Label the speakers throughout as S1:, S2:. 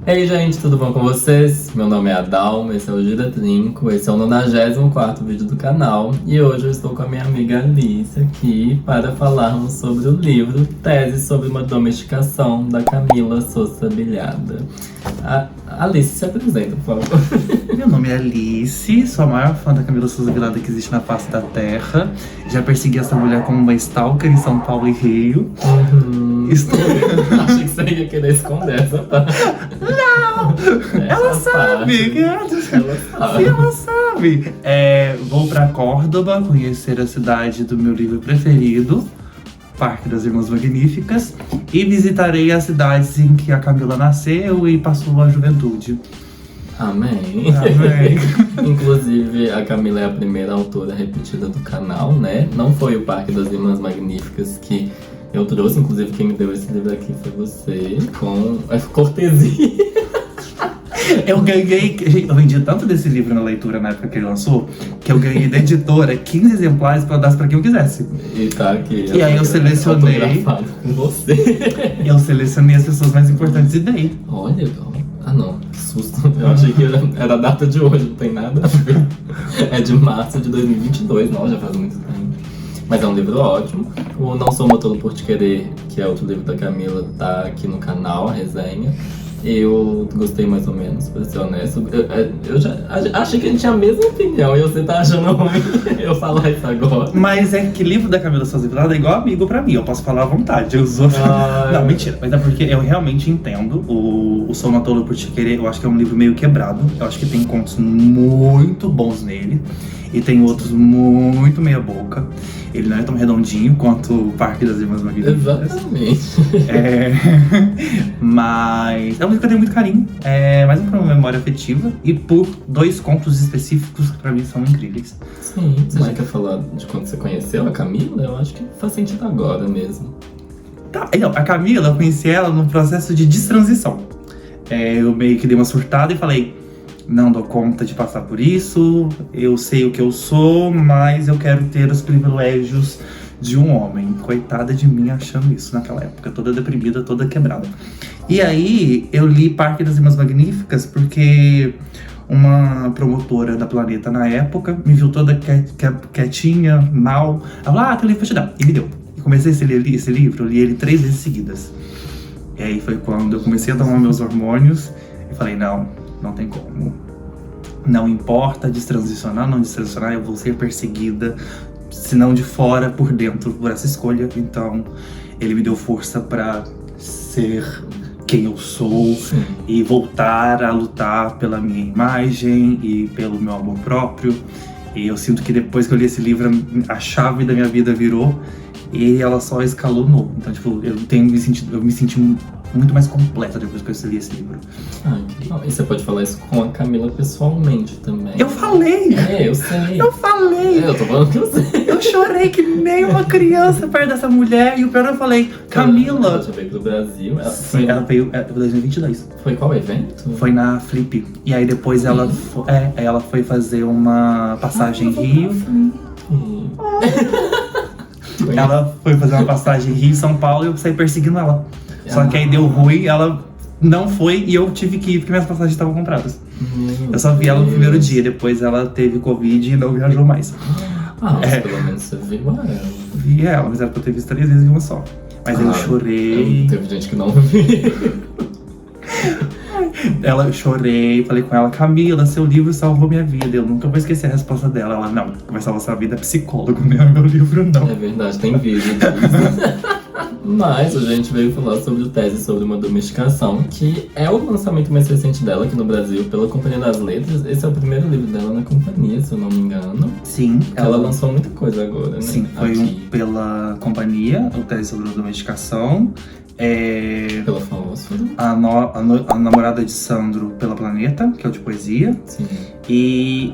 S1: Ei, gente, tudo bom com vocês? Meu nome é Adalma, esse é o Gira Trinco, esse é o 94º vídeo do canal e hoje eu estou com a minha amiga Alice aqui para falarmos sobre o livro Tese sobre uma Domesticação, da Camila Sousa Bilhada. Alice, se apresenta, por favor.
S2: Meu nome é Alice, sou a maior fã da Camila Sousa Bilhada que existe na face da Terra. Já persegui essa mulher como uma stalker em São Paulo e Rio. Estou...
S1: Achei que você ia querer esconder essa parte.
S2: Não! Ela sabe!
S1: Ela sabe.
S2: Sim, ela sabe! Vou pra Córdoba conhecer a cidade do meu livro preferido, Parque das Irmãs Magníficas, e visitarei as cidades em que a Camila nasceu e passou a juventude.
S1: Amém.
S2: Amém.
S1: Inclusive, a Camila é a primeira autora repetida do canal, né? Não foi o Parque das Irmãs Magníficas que eu trouxe, inclusive quem me deu esse livro aqui foi você, com cortesia.
S2: Eu ganhei, gente, eu vendi tanto desse livro na leitura na época que ele lançou, que eu ganhei da editora 15 exemplares pra dar pra quem eu quisesse.
S1: E tá aqui.
S2: E aí eu selecionei.
S1: Autografado com você.
S2: Eu selecionei as pessoas mais importantes e dei.
S1: Olha, não, que susto. Eu achei que era a data de hoje, não tem nada a ver. É de março de 2022, não, já faz muito tempo. Mas é um livro ótimo. O Não Sou Uma Tolo Por Te Querer, que é outro livro da Camila, tá aqui no canal, a resenha. Eu gostei mais ou menos, pra ser honesto. Eu já achei que a gente tinha a mesma opinião e você tá achando ruim eu falar isso agora.
S2: Mas é que livro da Camila Sousa Bilhada é igual amigo pra mim, eu posso falar à vontade. Eu sou... Não, mentira. Mas é porque eu realmente entendo o Sou Uma Tolo Por Te Querer. Eu acho que é um livro meio quebrado. Eu acho que tem contos muito bons nele. E tem outros muito meia boca. Ele não é tão redondinho quanto o Parque das Irmãs Magníficas.
S1: Exatamente.
S2: Mas é um livro que eu tenho muito carinho. É mais por uma memória afetiva e por dois contos específicos que pra mim são incríveis.
S1: Sim, você já quer falar de quando você conheceu a Camila? Eu acho que faz sentido agora mesmo.
S2: Tá, então, a Camila, eu conheci ela no processo de destransição. Eu meio que dei uma surtada e falei: não dou conta de passar por isso, eu sei o que eu sou, mas eu quero ter os privilégios de um homem. Coitada de mim achando isso naquela época, toda deprimida, toda quebrada. E aí eu li Parque das Irmãs Magníficas porque uma promotora da Planeta na época me viu toda quietinha, mal. Ela falou: tem livro pra te dar. E me deu. E comecei a ler esse livro, eu li ele 3 vezes seguidas. E aí foi quando eu comecei a tomar meus hormônios e falei: não tem como. Não importa destransicionar, não destransicionar, eu vou ser perseguida, se não de fora, por dentro, por essa escolha. Então, ele me deu força pra ser quem eu sou.
S1: Sim.
S2: E voltar a lutar pela minha imagem e pelo meu amor próprio. E eu sinto que depois que eu li esse livro, a chave da minha vida virou e ela só escalonou. Então, tipo, eu me senti muito mais completa depois que eu li esse livro.
S1: Que bom. E você pode falar isso com a Camila pessoalmente também.
S2: Eu falei!
S1: Eu sei.
S2: Eu falei!
S1: Eu tô falando que eu sei.
S2: Eu chorei que nem uma criança perto dessa mulher. E o pior, eu falei: Camila!
S1: Ela já veio pro Brasil.
S2: Ela veio em 2022.
S1: Foi qual evento?
S2: Foi na Flip. E aí depois ela foi fazer uma passagem Rio. Ela foi fazer uma passagem Rio e São Paulo e eu saí perseguindo ela. Só que aí deu ruim, ela não foi e eu tive que ir porque minhas passagens estavam compradas. Eu só vi ela no primeiro dia, depois ela teve Covid e não viajou mais.
S1: Mas pelo menos você viu ela.
S2: Vi ela, mas era pra eu ter visto 3 vezes e uma só. Mas eu chorei.
S1: Teve gente que não viu.
S2: Eu chorei, falei com ela: Camila, seu livro salvou minha vida. Eu nunca vou esquecer a resposta dela. Ela: não, vai salvar sua vida, é psicólogo, não é meu livro, não.
S1: É verdade, tem vídeo disso. Mas a gente veio falar sobre o Tese sobre uma Domesticação, que é o lançamento mais recente dela aqui no Brasil pela Companhia das Letras. Esse é o primeiro livro dela na companhia, se eu não me engano.
S2: Sim.
S1: Ela lançou muita coisa agora, né?
S2: Sim, foi pela companhia, o Tese sobre a Domesticação.
S1: Pela Fósforo.
S2: A namorada de Sandro pela Planeta, que é o de poesia.
S1: Sim.
S2: E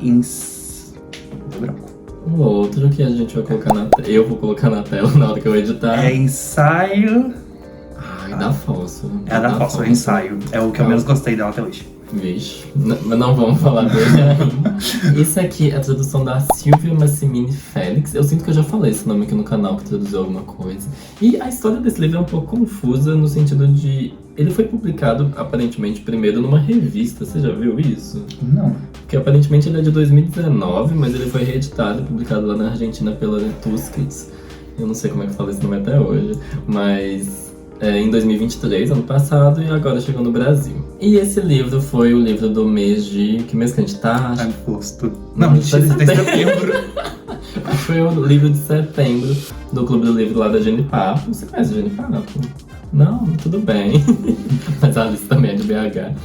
S2: Deu branco.
S1: O outro que a gente vai colocar eu vou colocar na tela na hora que eu editar.
S2: É ensaio.
S1: Ai, da Fósforo.
S2: É a da Fósforo, ensaio. É o que eu menos gostei dela até hoje.
S1: Vixe, mas não vamos falar dele ainda. Esse aqui é a tradução da Silvia Massimini Félix. Eu sinto que eu já falei esse nome aqui no canal, que traduziu alguma coisa. E a história desse livro é um pouco confusa, no sentido de... Ele foi publicado, aparentemente, primeiro numa revista. Você já viu isso?
S2: Não.
S1: Porque aparentemente ele é de 2019, mas ele foi reeditado e publicado lá na Argentina pela Tusquets. Eu não sei como é que fala esse nome até hoje, mas... em 2023, ano passado, e agora chegou no Brasil. E esse livro foi o livro do mês de... Que mês que a gente tá?
S2: Agosto. Não, mentira, de setembro.
S1: Foi o livro de setembro do Clube do Livro lá da Genipapo. Você conhece a Genipapo? Não? Tudo bem. Mas a Alice também é de BH.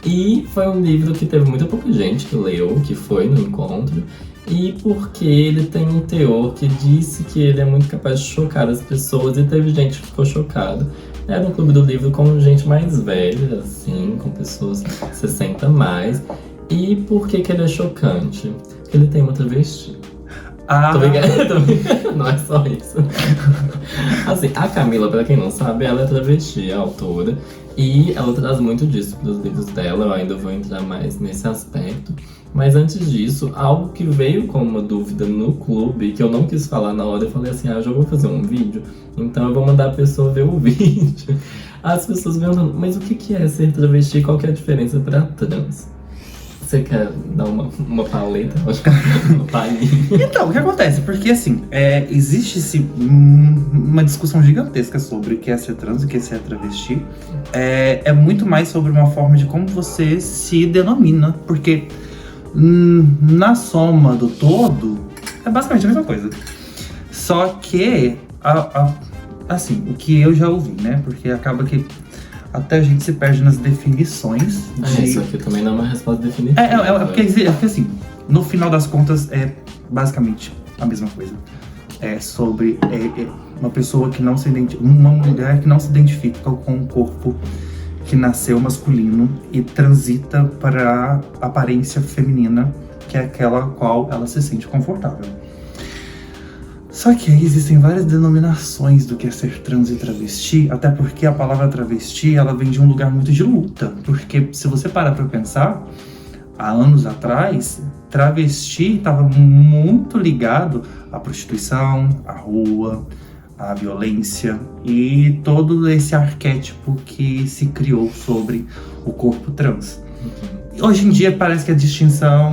S1: E foi um livro que teve muita pouca gente que leu, que foi no encontro. E porque ele tem um teor que disse que ele é muito capaz de chocar as pessoas, e teve gente que ficou chocada. Era um clube do livro com gente mais velha, assim, com pessoas 60 mais. E por que que ele é chocante? Porque ele tem uma travesti. Tô brincando, não é só isso. Assim, a Camila, pra quem não sabe, ela é travesti, a autora. E ela traz muito disso pros livros dela, eu ainda vou entrar mais nesse aspecto. Mas antes disso, algo que veio com uma dúvida no clube, que eu não quis falar na hora, eu falei assim, eu já vou fazer um vídeo, então eu vou mandar a pessoa ver o vídeo. As pessoas perguntando, mas o que é ser travesti? Qual que é a diferença pra trans? Você quer dar uma paleta? Uma palhinha?
S2: Então, o que acontece? Porque assim, existe uma discussão gigantesca sobre o que é ser trans e o que é ser travesti. É muito mais sobre uma forma de como você se denomina, porque na soma do todo é basicamente a mesma coisa. Só que, assim, o que eu já ouvi, né? Porque acaba que até a gente se perde nas definições.
S1: Isso aqui também não é uma resposta definitiva.
S2: Porque assim, no final das contas é basicamente a mesma coisa. É sobre uma pessoa que não se identifica, uma mulher que não se identifica com um corpo que nasceu masculino e transita para a aparência feminina, que é aquela qual ela se sente confortável. Só que aí existem várias denominações do que é ser trans e travesti, até porque a palavra travesti, ela vem de um lugar muito de luta. Porque se você parar pra pensar, há anos atrás, travesti estava muito ligado à prostituição, à rua, à violência e todo esse arquétipo que se criou sobre o corpo trans. Hoje em dia parece que a distinção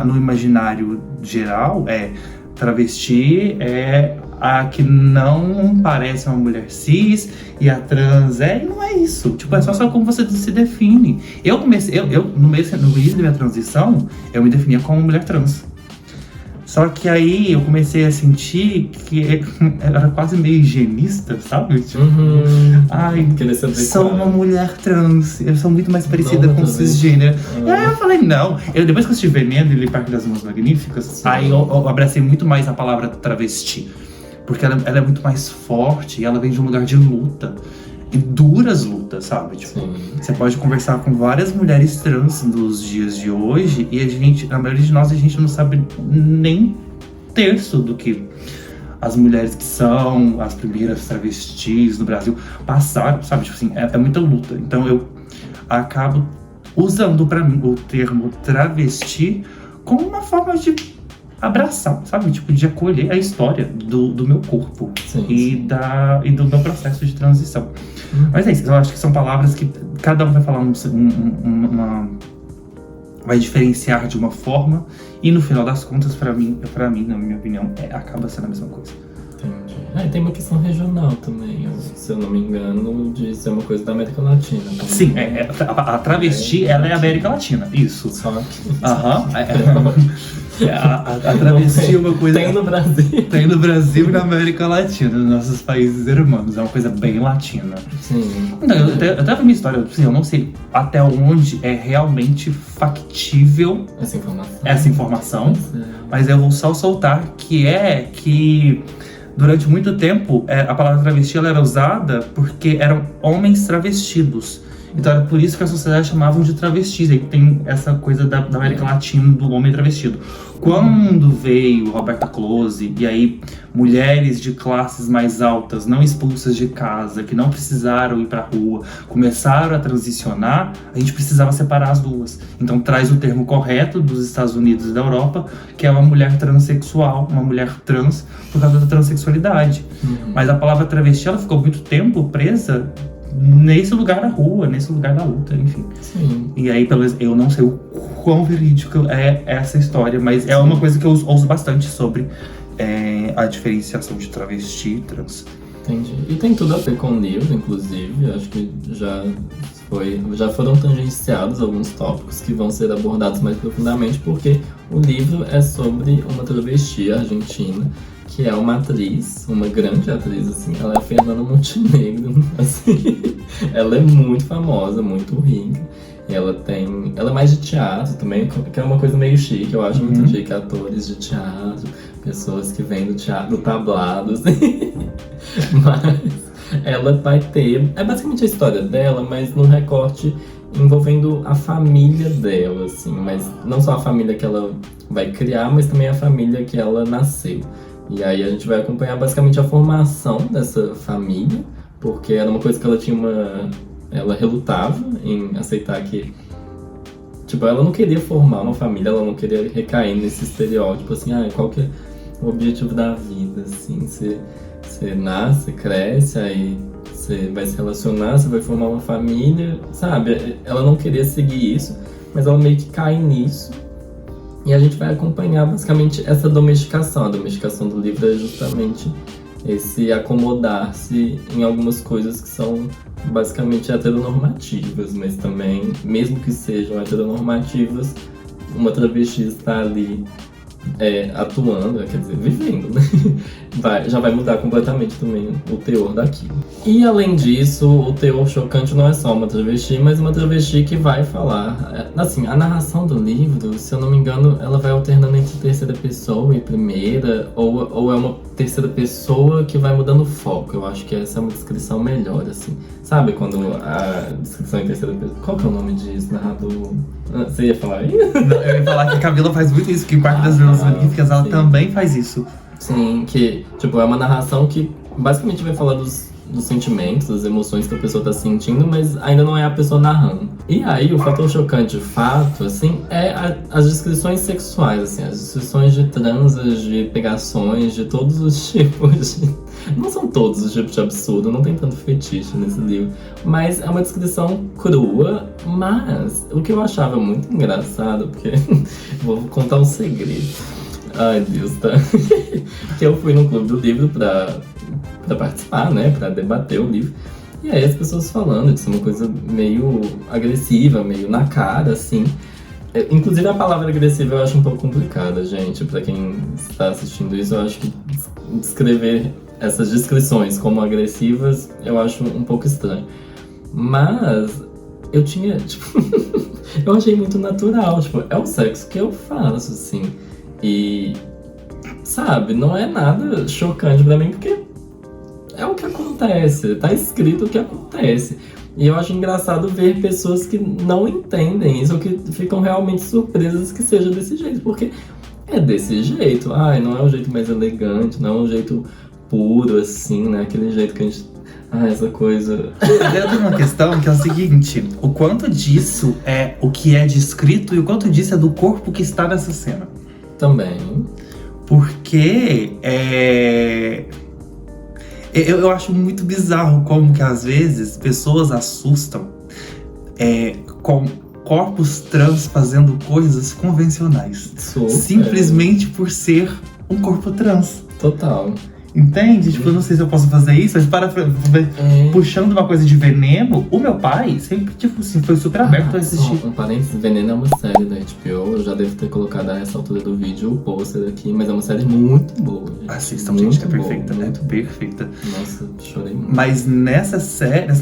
S2: no imaginário geral é travesti é a que não parece uma mulher cis e a trans e não é isso. Tipo, é só como você se define. Eu no início da minha transição, eu me definia como mulher trans. Só que aí eu comecei a sentir que era quase meio higienista, sabe? Tipo, sou uma mulher trans, eu sou muito mais parecida com cisgênero. E aí eu falei, não. Depois que eu estive Veneno e li Parque das Mãos Magníficas, sim, aí eu abracei muito mais a palavra travesti. Porque ela é muito mais forte e ela vem de um lugar de luta. E duras lutas, sabe? Tipo, você pode conversar com várias mulheres trans dos dias de hoje e a maioria de nós, a gente não sabe nem terço do que as mulheres que são as primeiras travestis do Brasil passaram, sabe? Tipo assim, é muita luta. Então eu acabo usando pra mim o termo travesti como uma forma de abraçar, sabe? Tipo, de acolher a história do meu corpo e do meu processo de transição. Mas é isso, eu acho que são palavras que cada um vai falar vai diferenciar de uma forma e no final das contas, pra mim, na minha opinião, acaba sendo a mesma coisa.
S1: Entendi. Tem uma questão regional também, se eu não me engano, de ser uma coisa da América Latina. Também.
S2: Sim, a travesti, ela é América Latina, isso.
S1: Só que...
S2: A travesti é uma coisa...
S1: Tem no Brasil.
S2: Tem no Brasil e na América Latina, nos nossos países irmãos. É uma coisa bem latina.
S1: Sim.
S2: Então, eu até vi minha história, assim, eu não sei até onde é realmente factível essa informação, mas eu vou só soltar que durante muito tempo a palavra travesti ela era usada porque eram homens travestidos. Então era por isso que a sociedade chamavam de travestis. Aí tem essa coisa da América Latina, do homem travestido. Quando veio Roberta Close, e aí mulheres de classes mais altas, não expulsas de casa, que não precisaram ir pra rua, começaram a transicionar, a gente precisava separar as duas. Então traz o termo correto dos Estados Unidos e da Europa, que é uma mulher transexual, uma mulher trans, por causa da transexualidade. Mas a palavra travesti, ela ficou muito tempo presa nesse lugar da rua, nesse lugar da luta, enfim.
S1: Sim.
S2: E aí, pelo menos, eu não sei o quão verídico é essa história, mas é uma coisa que eu ouço bastante sobre a diferenciação de travesti e trans.
S1: Entendi. E tem tudo a ver com o livro, inclusive. Acho que já foram tangenciados alguns tópicos que vão ser abordados mais profundamente, porque o livro é sobre uma travesti argentina, que é uma atriz, uma grande atriz, assim. Ela é a Fernanda Montenegro, assim. Ela é muito famosa, muito rica. Ela é mais de teatro também, que é uma coisa meio chique. Eu acho muito chique atores de teatro, pessoas que vêm do teatro, do tablado, assim. Mas ela vai ter... É basicamente a história dela, mas num recorte envolvendo a família dela, assim. Mas não só a família que ela vai criar, mas também a família que ela nasceu. E aí a gente vai acompanhar basicamente a formação dessa família, porque era uma coisa que ela tinha ela relutava em aceitar que... Tipo, ela não queria formar uma família, ela não queria recair nesse estereótipo, assim, qual que é o objetivo da vida, assim, você nasce, cresce, aí você vai se relacionar, você vai formar uma família, sabe? Ela não queria seguir isso, mas ela meio que cai nisso. E a gente vai acompanhar basicamente essa domesticação. A domesticação do livro é justamente esse acomodar-se em algumas coisas que são basicamente heteronormativas, mas também, mesmo que sejam heteronormativas, uma travesti está ali atuando, quer dizer, vivendo, né? Já vai mudar completamente também o teor daquilo. E além disso, o teor chocante não é só uma travesti, mas uma travesti que vai falar. Assim, a narração do livro, se eu não me engano, ela vai alternando entre terceira pessoa e primeira, ou é uma terceira pessoa que vai mudando o foco. Eu acho que essa é uma descrição melhor, assim. Sabe quando a descrição em terceira pessoa... Qual que é o nome disso, narrador? Você ia falar aí?
S2: Não, eu ia falar que a Camila faz muito isso, que em Parque das Violas Magníficas ela também faz isso.
S1: Sim, que tipo, é uma narração que basicamente vai falar dos sentimentos, das emoções que a pessoa tá sentindo, mas ainda não é a pessoa narrando. E aí, o fator chocante de fato, assim, é as descrições sexuais, assim, as descrições de transas, de pegações, de todos os tipos de... Não são todos os tipos de absurdo, não tem tanto fetiche nesse livro, mas é uma descrição crua, mas o que eu achava muito engraçado, porque vou contar um segredo. Ai, Deus, tá? Que eu fui num clube do livro pra participar, né? Pra debater o livro. E aí as pessoas falando de ser uma coisa meio agressiva, meio na cara, assim. Inclusive a palavra agressiva eu acho um pouco complicada, gente. Pra quem está assistindo isso, eu acho que descrever essas descrições como agressivas, eu acho um pouco estranho. Mas eu tinha, tipo... eu achei muito natural, tipo, é o sexo que eu faço, assim. E, sabe, não é nada chocante pra mim, porque é o que acontece, tá escrito o que acontece. E eu acho engraçado ver pessoas que não entendem isso, ou que ficam realmente surpresas que seja desse jeito, porque é desse jeito. Não é o jeito mais elegante, não é um jeito puro, assim, né? Aquele jeito que a gente... essa coisa...
S2: Tem uma questão que é o seguinte, o quanto disso é o que é descrito e o quanto disso é do corpo que está nessa cena.
S1: Também.
S2: Porque eu acho muito bizarro como que às vezes pessoas assustam com corpos trans fazendo coisas convencionais. Simplesmente por ser um corpo trans.
S1: Total.
S2: Entende? Tipo, eu não sei se eu posso fazer isso, mas puxando uma coisa de Veneno, o meu pai sempre, tipo assim, foi super aberto a assistir.
S1: Um parênteses, Veneno é uma série da HBO, eu já devo ter colocado a essa altura do vídeo o pôster aqui, mas é uma série muito boa.
S2: Assistam, gente, é perfeita, né? Perfeita.
S1: Nossa, chorei muito.
S2: Mas nessa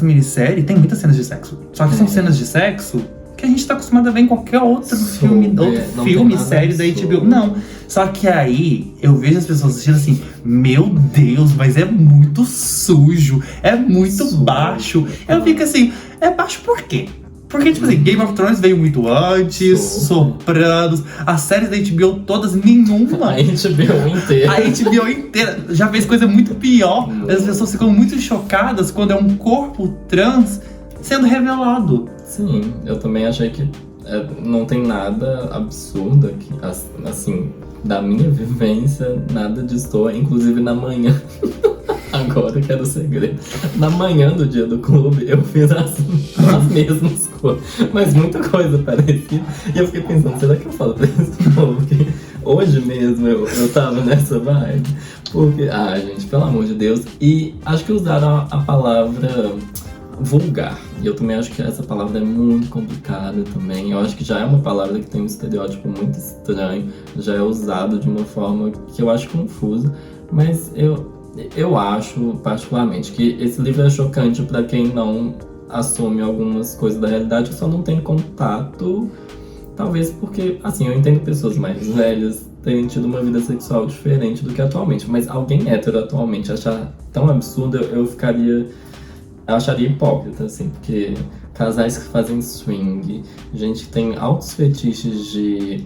S2: minissérie tem muitas cenas de sexo. Só que são cenas de sexo que a gente tá acostumado a ver em qualquer outro
S1: Super,
S2: filme,
S1: não tem nada
S2: série da HBO.
S1: absurdo.
S2: Não. Só que aí eu vejo as pessoas assistindo assim, meu Deus, mas é muito sujo, é muito
S1: Sujo.
S2: baixo. Eu fico assim, é baixo por quê? Porque, tipo assim, Game of Thrones veio muito antes, Sopranos, as séries da HBO todas, nenhuma.
S1: A HBO inteira.
S2: A HBO inteira já fez coisa muito pior. As pessoas ficam muito chocadas quando é um corpo trans sendo revelado.
S1: Sim, eu também achei que não tem nada absurdo aqui, assim, da minha vivência, nada destoa, inclusive na manhã. Agora que era o segredo. Na manhã do dia do clube, eu fiz as mesmas coisas, mas muita coisa parecida. E eu fiquei pensando, será que eu falo pra esse povo que hoje mesmo eu tava nessa vibe? Porque, gente, pelo amor de Deus. E acho que usaram a palavra vulgar. E eu também acho que essa palavra é muito complicada também. Eu acho que já é uma palavra que tem um estereótipo muito estranho. Já é usado de uma forma que eu acho confusa. Mas eu acho, particularmente, que esse livro é chocante pra quem não assume algumas coisas da realidade. Eu só não tenho contato, talvez porque, assim, eu entendo pessoas mais velhas terem tido uma vida sexual diferente do que atualmente. Mas alguém hétero atualmente achar tão absurdo, eu acharia hipócrita, assim, porque casais que fazem swing, gente que tem altos fetiches de...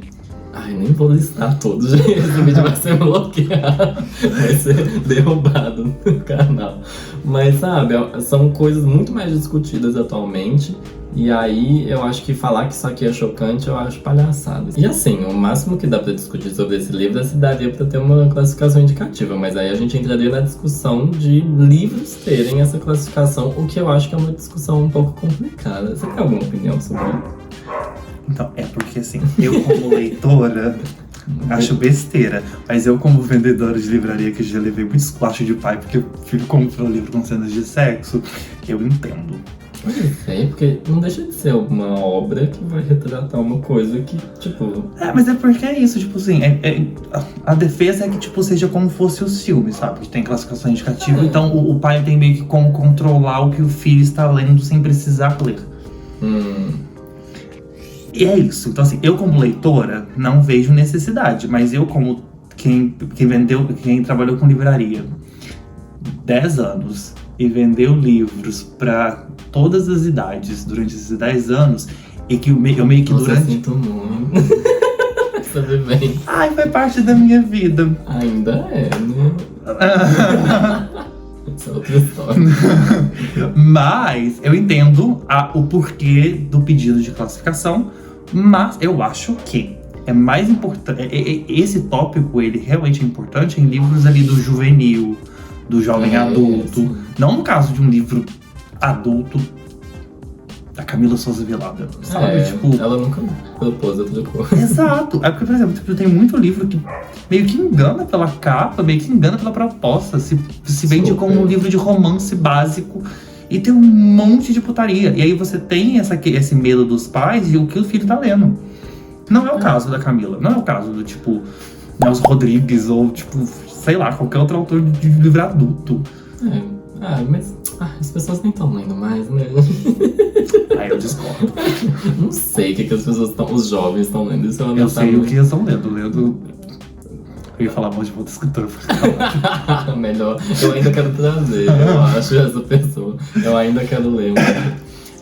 S1: nem vou listar todos, gente. Esse vídeo vai ser bloqueado, vai ser derrubado no canal. Mas, sabe, são coisas muito mais discutidas atualmente. E aí, eu acho que falar que isso aqui é chocante, eu acho palhaçada. E assim, o máximo que dá pra discutir sobre esse livro é se daria pra ter uma classificação indicativa. Mas aí a gente entraria na discussão de livros terem essa classificação, o que eu acho que é uma discussão um pouco complicada. Você tem alguma opinião sobre isso?
S2: Então, é porque assim, eu como leitora acho besteira, mas eu como vendedora de livraria que já levei muito esculacho de pai porque eu fico comprando livro com cenas de sexo, eu entendo.
S1: Pois é, porque não deixa de ser uma obra que vai retratar uma coisa que, tipo...
S2: Mas é porque é isso, tipo assim, a defesa é que, tipo, seja como fosse os filmes, sabe? Que tem classificação indicativa, então o pai tem meio que como controlar o que o filho está lendo sem precisar ler. E é isso. Então, assim, eu como leitora não vejo necessidade, mas eu como quem trabalhou com livraria 10 anos e vendeu livros para todas as idades durante esses 10 anos, e que eu meio que
S1: Nossa, eu sinto muito. Essa vivência.
S2: Foi parte da minha vida.
S1: Ainda é, né? Essa é outra história.
S2: Mas eu entendo o porquê do pedido de classificação, mas eu acho que é mais importante. Esse tópico, ele realmente é importante em livros ali do juvenil, do jovem adulto.
S1: Sim.
S2: Não no caso de um livro adulto da Camila Souza Velada, sabe? Tipo,
S1: ela nunca propôs outra coisa.
S2: exato. É porque, por exemplo, tem muito livro que meio que engana pela capa, meio que engana pela proposta. Se vende como um livro de romance básico e tem um monte de putaria. E aí você tem esse medo dos pais de o que o filho tá lendo. Não é o caso da Camila. Não é o caso do, tipo, Nelson Rodrigues ou, tipo, sei lá, qualquer outro autor de livro adulto.
S1: Mas as pessoas nem estão lendo mais, né?
S2: Aí eu discordo.
S1: Não sei o que as pessoas os jovens estão lendo. Isso
S2: eu sei o que eles estão lendo. Eu ia falar mal de outro escritor.
S1: Melhor. Eu ainda quero trazer, eu acho, essa pessoa. Eu ainda quero ler.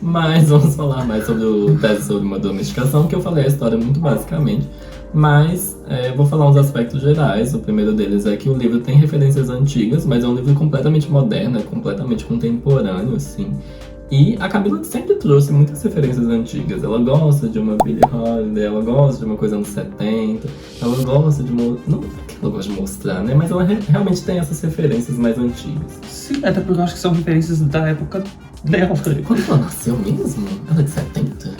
S1: Mas vamos falar mais sobre o Tese sobre uma Domesticação, que eu falei a história muito basicamente. Mas vou falar uns aspectos gerais. O primeiro deles é que o livro tem referências antigas, mas é um livro completamente moderno, completamente contemporâneo, assim. E a Camila sempre trouxe muitas referências antigas. Ela gosta de uma Billie Holiday, ela gosta de uma coisa anos 70, ela gosta de uma... Não é que ela gosta de mostrar, né? Mas ela realmente tem essas referências mais antigas.
S2: Sim, até porque eu acho que são referências da época dela.
S1: Quando ela nasceu mesmo? Ela é de 70?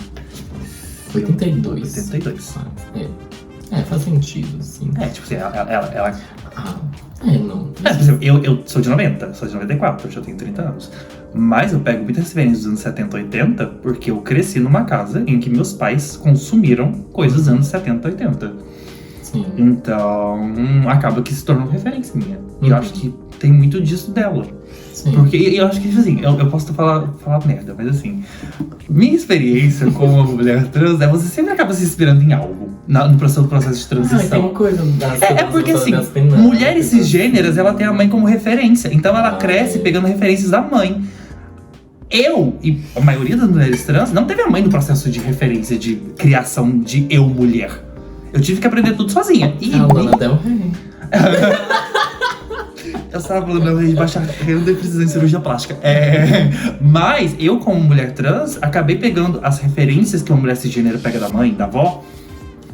S1: 82.
S2: 82.
S1: Faz sentido, sim.
S2: Tipo assim, ela...
S1: não.
S2: Por exemplo, eu sou de 90, sou de 94, eu já tenho 30 anos. Mas eu pego muitas referências dos anos 70, 80, porque eu cresci numa casa em que meus pais consumiram coisas dos anos 70, 80.
S1: Sim.
S2: Então, acaba que se tornou referência minha. E eu acho que tem muito disso dela.
S1: Sim.
S2: Porque eu acho que, tipo assim, eu posso falar merda, mas assim, minha experiência como uma mulher trans é você sempre acaba se inspirando em algo no processo de
S1: Ah, tem
S2: transição.
S1: uma coisa das
S2: É porque assim,
S1: das penantes,
S2: mulheres cisgêneras, ela tem a mãe como referência. Então ela cresce
S1: é.
S2: pegando referências da mãe. Eu, e a maioria das mulheres trans, não teve a mãe no processo de referência, de criação de eu, mulher. Eu tive que aprender tudo sozinha. E
S1: A Lana Del Rey.
S2: eu estava falando de baixar, eu não precisar de cirurgia plástica. Mas eu, como mulher trans, acabei pegando as referências que uma mulher cisgênera pega da mãe, da avó,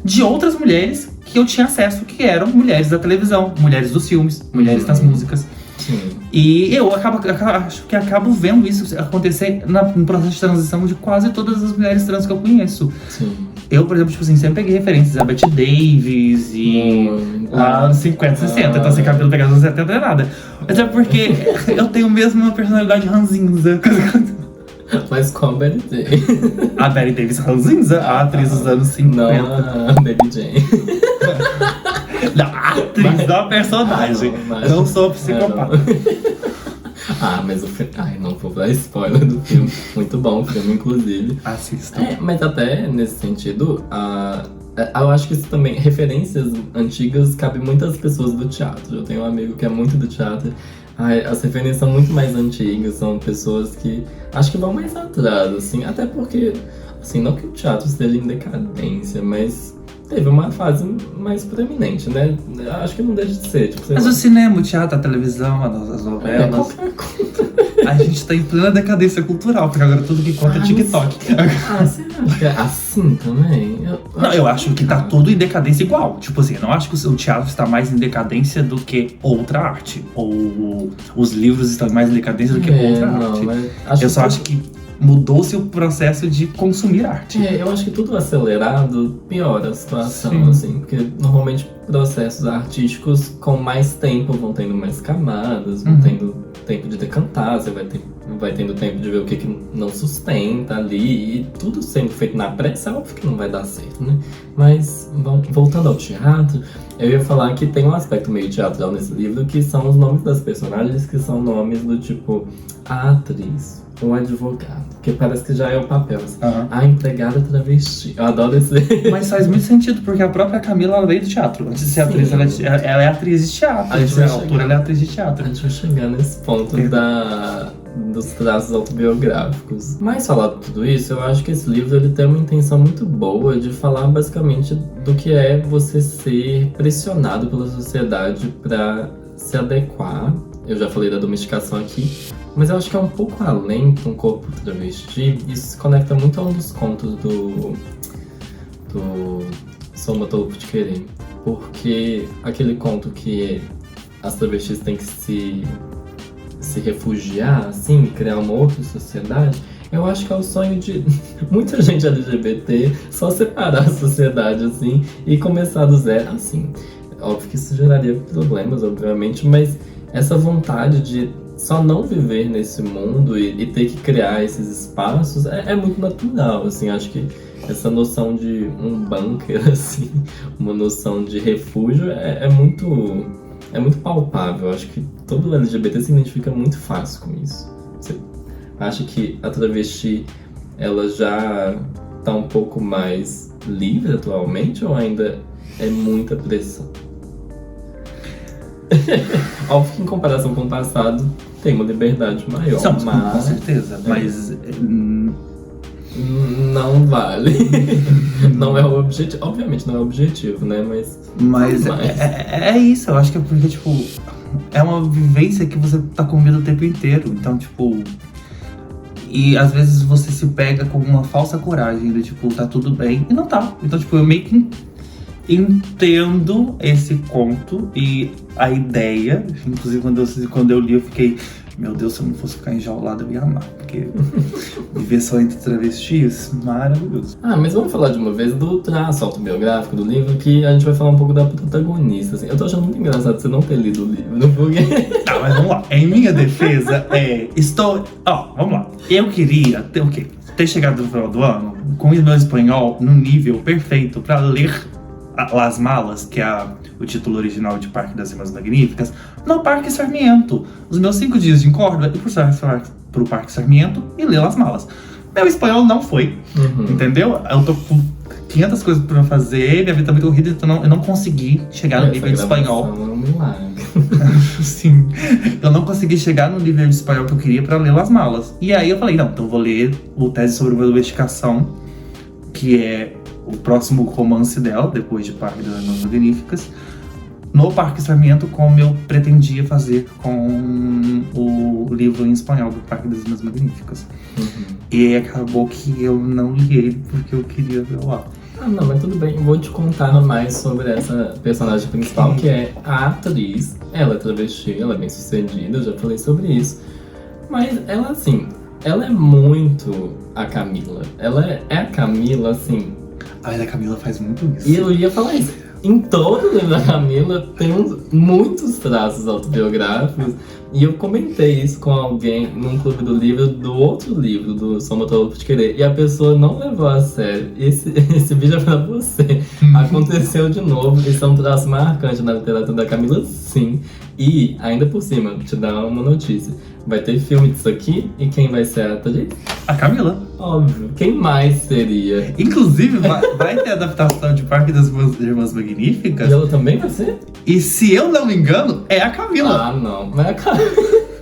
S2: de outras mulheres que eu tinha acesso, que eram mulheres da televisão, mulheres dos filmes, mulheres das músicas.
S1: Sim.
S2: E eu acho que acabo vendo isso acontecer no processo de transição de quase todas as mulheres trans que eu conheço.
S1: Sim.
S2: Eu, por exemplo, tipo assim, sempre peguei referências a Bette Davis e lá nos 50, 60. Então, sem cabelo pegado nos 70 não é nada. Mas é porque eu tenho mesmo uma personalidade ranzinza.
S1: Mas qual Betty Davis?
S2: A Bette Davis ranzinza, a atriz dos anos 50.
S1: Não, a Baby Jane.
S2: Não, a atriz, não a personagem.
S1: Mas-
S2: Não sou psicopata.
S1: Ah, mas o filme. Ai, não vou dar spoiler do filme. Muito bom o filme, inclusive.
S2: Assistam.
S1: Mas até nesse sentido, eu acho que isso também, referências antigas, cabe muitas pessoas do teatro. Eu tenho um amigo que é muito do teatro. As referências são muito mais antigas, são pessoas que acho que vão mais atrás, assim, até porque, assim, não que o teatro esteja em decadência, mas teve uma fase mais proeminente, né? Acho que não deixa de ser, tipo, sei
S2: Mas
S1: lá.
S2: o cinema, o teatro, a televisão, as novelas,
S1: qualquer coisa.
S2: a gente tá em plena decadência cultural, porque agora tudo que conta é TikTok.
S1: Você acha que é assim também?
S2: Não, eu acho que tá tudo em decadência igual. Tipo assim, eu não acho que o teatro está mais em decadência do que outra arte. Ou os livros estão mais em decadência do que outra arte. Eu só acho que mudou-se o processo de consumir arte.
S1: Eu acho que tudo acelerado piora a situação,
S2: Sim.
S1: assim, porque normalmente processos artísticos com mais tempo vão tendo mais camadas, vão tendo tempo de decantar, você vai tendo tempo de ver o que não sustenta ali, e tudo sendo feito na pressa, é óbvio que não vai dar certo, né? Mas, voltando ao teatro, eu ia falar que tem um aspecto meio teatral nesse livro, que são os nomes das personagens, que são nomes do tipo a atriz, o advogado, que parece que já é o papel, assim. A empregada travesti. Eu adoro esse.
S2: Mas faz muito sentido, porque a própria Camila ela veio do teatro. Antes de ser atriz, ela é atriz de teatro.
S1: A gente
S2: Nessa
S1: vai
S2: altura,
S1: chegar.
S2: ela é atriz de teatro.
S1: A gente vai chegar nesse ponto dos traços autobiográficos. Mas falado tudo isso, eu acho que esse livro ele tem uma intenção muito boa de falar basicamente do que é você ser pressionado pela sociedade para se adequar. Eu já falei da domesticação aqui, mas eu acho que é um pouco além que um corpo travesti. Isso se conecta muito a um dos contos do Sou uma Tolo por Te Querer. Porque aquele conto que as travestis têm que se refugiar, assim, criar uma outra sociedade, eu acho que é o sonho de muita gente LGBT, só separar a sociedade, assim, e começar do zero, assim. Óbvio que isso geraria problemas, obviamente, mas essa vontade de só não viver nesse mundo e ter que criar esses espaços é muito natural, assim. Acho que essa noção de um bunker, assim, uma noção de refúgio é muito palpável. Acho que todo LGBT se identifica muito fácil com isso. Você acha que a travesti ela já tá um pouco mais livre atualmente ou ainda é muita pressão? Óbvio que em comparação com o passado tem uma liberdade maior,
S2: Com
S1: mas
S2: certeza, mas
S1: não vale. Não é o objetivo. Obviamente não é o objetivo, né? Mas
S2: é isso, eu acho que é porque, tipo, é uma vivência que você tá com medo o tempo inteiro. Então, tipo, e às vezes você se pega com uma falsa coragem de, tipo, tá tudo bem, e não tá. Então, tipo, eu meio que entendo esse conto e a ideia. Inclusive, quando eu li, eu fiquei, meu Deus, se eu não fosse ficar enjaulado, eu ia amar. Porque viver só entre travestis, maravilhoso.
S1: mas vamos falar de uma vez do traço autobiográfico do livro, que a gente vai falar um pouco da protagonista, assim. Eu tô achando muito engraçado você não ter lido o livro, porque...
S2: Tá, mas vamos lá. Em minha defesa, vamos lá. Eu queria ter chegado no final do ano com o meu espanhol no nível perfeito pra ler Las Malas, que é o título original de Parque das Irmãs Magníficas, no Parque Sarmiento. Os meus 5 dias de Córdoba, eu fui pro Parque Sarmiento e ler Las Malas. Meu espanhol não foi, entendeu? Eu tô com 500 coisas pra fazer, minha vida tá muito corrida, então eu não consegui chegar no nível de espanhol.
S1: É um milagre.
S2: Sim, eu não consegui chegar no nível de espanhol que eu queria pra ler Las Malas. E aí eu falei, não, então eu vou ler o Tese sobre uma Domesticação, que é o próximo romance dela, depois de Parque das Irmãs Magníficas, no Parque Sarmiento, como eu pretendia fazer com o livro em espanhol do Parque das Irmãs Magníficas. E acabou que eu não li ele porque eu queria ver lá.
S1: Ah, não, mas tudo bem. Vou te contar mais sobre essa personagem principal, que é a atriz. Ela é travesti, ela é bem sucedida, eu já falei sobre isso. Mas ela, assim, ela é muito a Camila. Ela é a Camila, assim...
S2: A Camila faz muito isso.
S1: E eu ia falar isso. Em todo o livro da Camila tem muitos traços autobiográficos. E eu comentei isso com alguém num clube do livro, do outro livro, do Sou Motor Louco de Querer. E a pessoa não levou a sério. Esse vídeo é pra você. Aconteceu de novo. Esse é um traço marcante na literatura da Camila, sim. E, ainda por cima, te dar uma notícia. Vai ter filme disso aqui, e quem vai ser a atriz?
S2: A Camila.
S1: Óbvio. Quem mais seria?
S2: Inclusive, vai ter adaptação de Parque das Irmãs Magníficas.
S1: E ela também vai ser?
S2: E se eu não me engano, é a Camila.
S1: Ah, não. Mas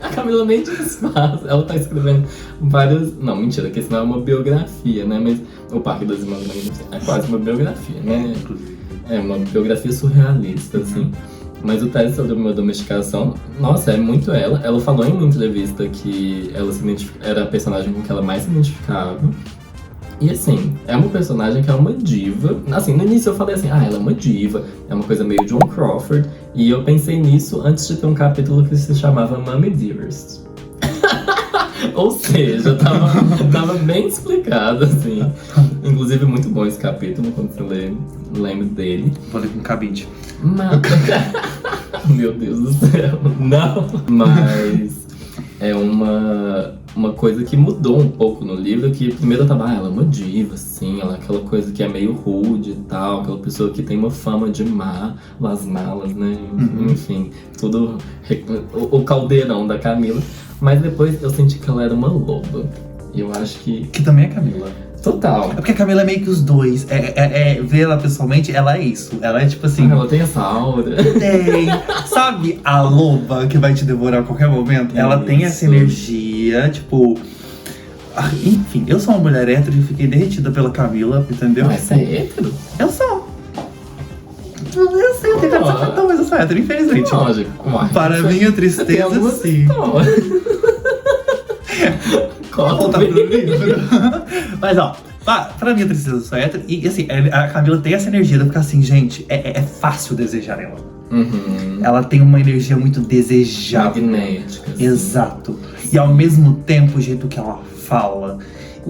S1: a Camila nem desfaz. Ela tá escrevendo várias... Não, mentira, que senão é uma biografia, né? Mas o Parque das Irmãs Magníficas é quase uma biografia, né? É uma biografia surrealista, assim. Mas o Tese sobre uma Domesticação, nossa, é muito ela. Ela falou em uma entrevista que ela era a personagem com que ela mais se identificava. E assim, é uma personagem que é uma diva. Assim, no início eu falei assim, ela é uma diva, é uma coisa meio Joan Crawford. E eu pensei nisso antes de ter um capítulo que se chamava Mommy Dearest. Ou seja, tava bem explicado, assim. Inclusive, muito bom esse capítulo, quando você lê, lembro dele.
S2: Vou ler com cabide.
S1: Mas... Meu Deus do céu, não! Mas é uma coisa que mudou um pouco no livro, que primeiro eu tava, ela é uma diva, assim, ela é aquela coisa que é meio rude e tal, aquela pessoa que tem uma fama de má, Las Malas, né? Enfim, tudo o caldeirão da Camila. Mas depois eu senti que ela era uma loba. E eu acho que...
S2: Que também é Camila.
S1: Total.
S2: É porque a Camila é meio que os dois. Ver ela pessoalmente, ela é isso. Ela é tipo assim...
S1: ela tem essa aura.
S2: Tem. Sabe a loba que vai te devorar a qualquer momento? Ela tem essa energia, tipo... Enfim, eu sou uma mulher hétero e fiquei derretida pela Camila, entendeu?
S1: Mas você é hétero?
S2: Eu sou. Eu sei, eu tenho cara de sapatão, mas eu sou hétero, infelizmente.
S1: Lógico.
S2: Para minha tristeza, sim. Voltar pro livro. Mas ó, pra minha tristeza, eu sou hétero. E assim, a Camila tem essa energia de ficar assim, gente, é fácil desejar ela. Ela tem uma energia muito desejável.
S1: Magnética. Assim.
S2: Exato. E ao mesmo tempo, o jeito que ela fala.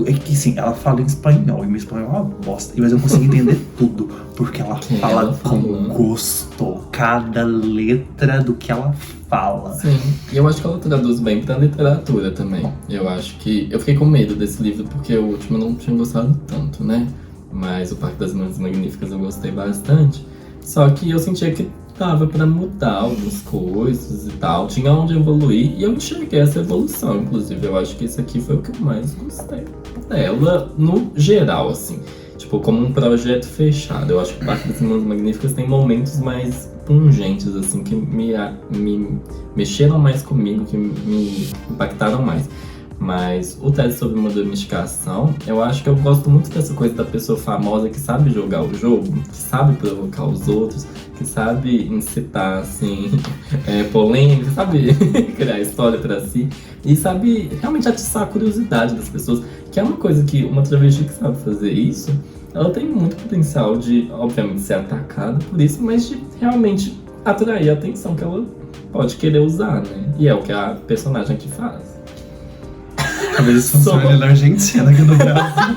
S2: É que sim, ela fala em espanhol, e meu espanhol é uma bosta, mas eu consigo entender tudo, porque ela fala com gosto, cada letra do que ela fala.
S1: Sim, e eu acho que ela traduz bem pra literatura também. Eu acho que... Eu fiquei com medo desse livro, porque o último eu não tinha gostado tanto, né? Mas o Parque das Irmãs Magníficas eu gostei bastante. Só que eu sentia que dava pra mudar algumas coisas e tal, tinha onde evoluir, e eu enxerguei essa evolução, inclusive. Eu acho que esse aqui foi o que eu mais gostei dela, no geral, assim. Tipo, como um projeto fechado. Eu acho que o Parque das Irmãs Magníficas tem momentos mais pungentes, assim, que me mexeram mais comigo, que me impactaram mais. Mas o Tese sobre uma Domesticação, eu acho que eu gosto muito dessa coisa da pessoa famosa que sabe jogar o jogo, que sabe provocar os outros, que sabe incitar, assim, polêmica, sabe criar história pra si, e sabe realmente atiçar a curiosidade das pessoas, que é uma coisa que uma travesti que sabe fazer isso, ela tem muito potencial de, obviamente, ser atacada por isso, mas de realmente atrair a atenção que ela pode querer usar, né? E é o que a personagem aqui faz.
S2: Talvez isso funcione na Argentina, aqui no Brasil.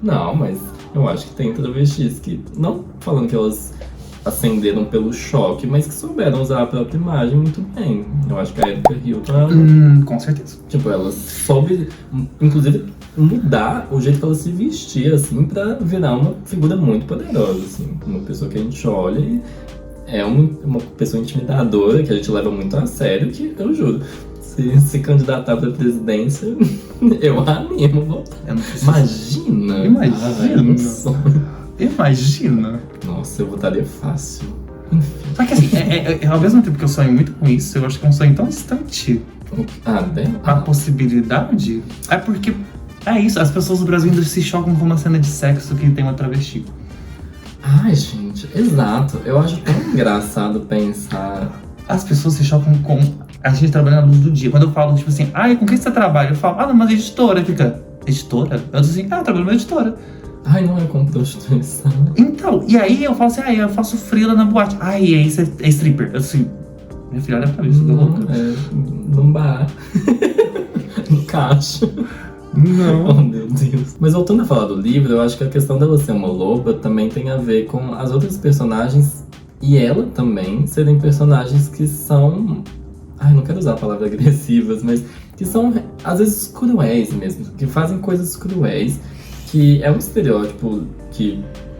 S1: Não, mas eu acho que tem travestis que, não falando que elas ascenderam pelo choque, mas que souberam usar a própria imagem muito bem. Eu acho que a Erika Hilton,
S2: com certeza.
S1: tipo, ela soube, inclusive, mudar o jeito que ela se vestia, assim, pra virar uma figura muito poderosa, assim. Uma pessoa que a gente olha e é uma pessoa intimidadora, que a gente leva muito a sério, que eu juro, se candidatar pra presidência, eu animo votar.
S2: Eu não preciso.
S1: Imagina!
S2: Imagina.
S1: Um sonho.
S2: Imagina.
S1: Nossa, eu votaria fácil. Enfim.
S2: Só que assim, ao mesmo tempo que eu sonho muito com isso, eu acho que é um sonho tão distante. A possibilidade é porque é isso, as pessoas do Brasil ainda se chocam com uma cena de sexo que tem uma travesti.
S1: Ai, gente, exato. Eu acho tão engraçado pensar.
S2: As pessoas se chocam com a gente trabalhando na luz do dia. Quando eu falo, tipo assim, ai, com quem você trabalha? Eu falo, não, mas editora. Fica, editora? Eu digo assim, eu trabalho numa editora.
S1: Ai, não é com prostituição.
S2: Então, e aí eu falo assim, eu faço freela na boate. Ai, isso é stripper. Eu assim, minha filha, olha pra mim, você tá louca?
S1: Num bar. No caixa.
S2: Não.
S1: Oh, meu Deus. Mas voltando a falar do livro, eu acho que a questão dela ser uma loba também tem a ver com as outras personagens e ela também serem personagens que são... Ai, não quero usar a palavra agressivas, mas que são, às vezes, cruéis mesmo. Que fazem coisas cruéis, que é um estereótipo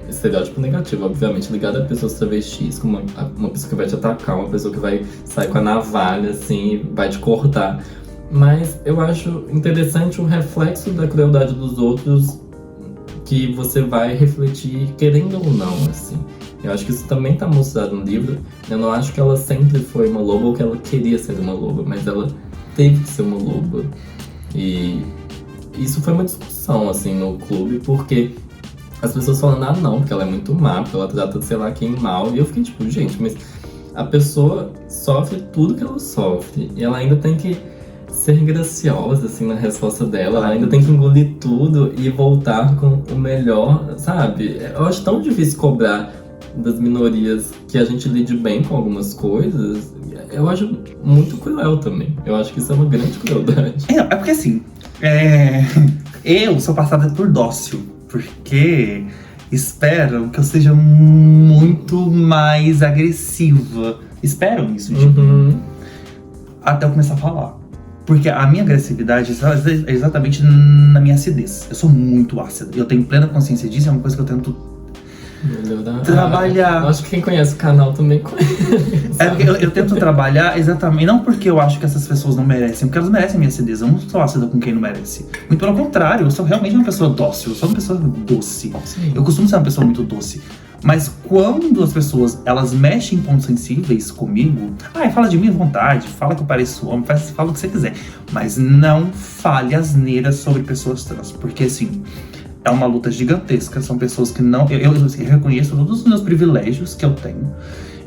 S1: estereótipo negativo, obviamente, ligado a pessoas travestis, como uma pessoa que vai te atacar, uma pessoa que vai sair com a navalha, assim, e vai te cortar. Mas eu acho interessante o reflexo da crueldade dos outros que você vai refletir, querendo ou não, assim. Eu acho que isso também tá mostrado no livro. Eu não acho que ela sempre foi uma loba ou que ela queria ser uma loba, mas ela teve que ser uma loba. E isso foi uma discussão, assim, no clube, porque as pessoas falando, não, porque ela é muito má, porque ela trata, sei lá, quem mal. E eu fiquei tipo, gente, mas a pessoa sofre tudo que ela sofre. E ela ainda tem que ser graciosa, assim, na resposta dela. Ela ainda tem que engolir tudo e voltar com o melhor, sabe? Eu acho tão difícil cobrar das minorias que a gente lide bem com algumas coisas. Eu acho muito cruel também. Eu acho que isso é uma grande crueldade.
S2: É porque assim, eu sou passada por dócil, porque esperam que eu seja muito mais agressiva. Esperam isso de mim. Até eu começar a falar. Porque a minha agressividade é exatamente na minha acidez. Eu sou muito ácida. Eu tenho plena consciência disso, é uma coisa que eu tento trabalhar.
S1: Acho que quem conhece o canal também conhece.
S2: É porque eu tento trabalhar exatamente, não porque eu acho que essas pessoas não merecem, porque elas merecem a minha acidez. Eu não sou ácida com quem não merece. Muito pelo contrário, eu sou realmente uma pessoa dócil, eu sou uma pessoa doce. Sim. Eu costumo ser uma pessoa muito doce. Mas quando as pessoas, elas mexem em pontos sensíveis comigo, fala de mim à vontade, fala que eu pareço homem, fala o que você quiser. Mas não fale asneiras sobre pessoas trans, porque assim, é uma luta gigantesca, são pessoas que não... Eu reconheço todos os meus privilégios que eu tenho.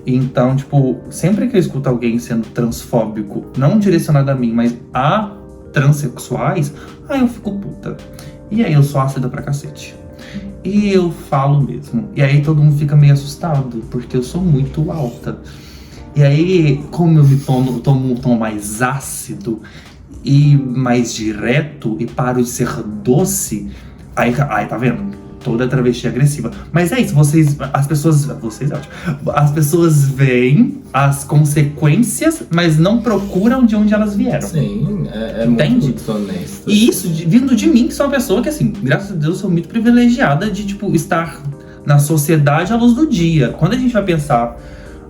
S2: Então, tipo, sempre que eu escuto alguém sendo transfóbico, não direcionado a mim, mas a transexuais, eu fico puta. E aí eu sou ácida pra cacete. E eu falo mesmo. E aí todo mundo fica meio assustado, porque eu sou muito alta. E aí, como eu me tomo um tom mais ácido e mais direto, e paro de ser doce, aí tá vendo? Toda travesti agressiva. Mas é isso, as pessoas veem as consequências, mas não procuram de onde elas vieram.
S1: Sim, é muito desonesto.
S2: E isso vindo de mim, que sou uma pessoa que, assim, graças a Deus, sou muito privilegiada de, tipo, estar na sociedade à luz do dia. Quando a gente vai pensar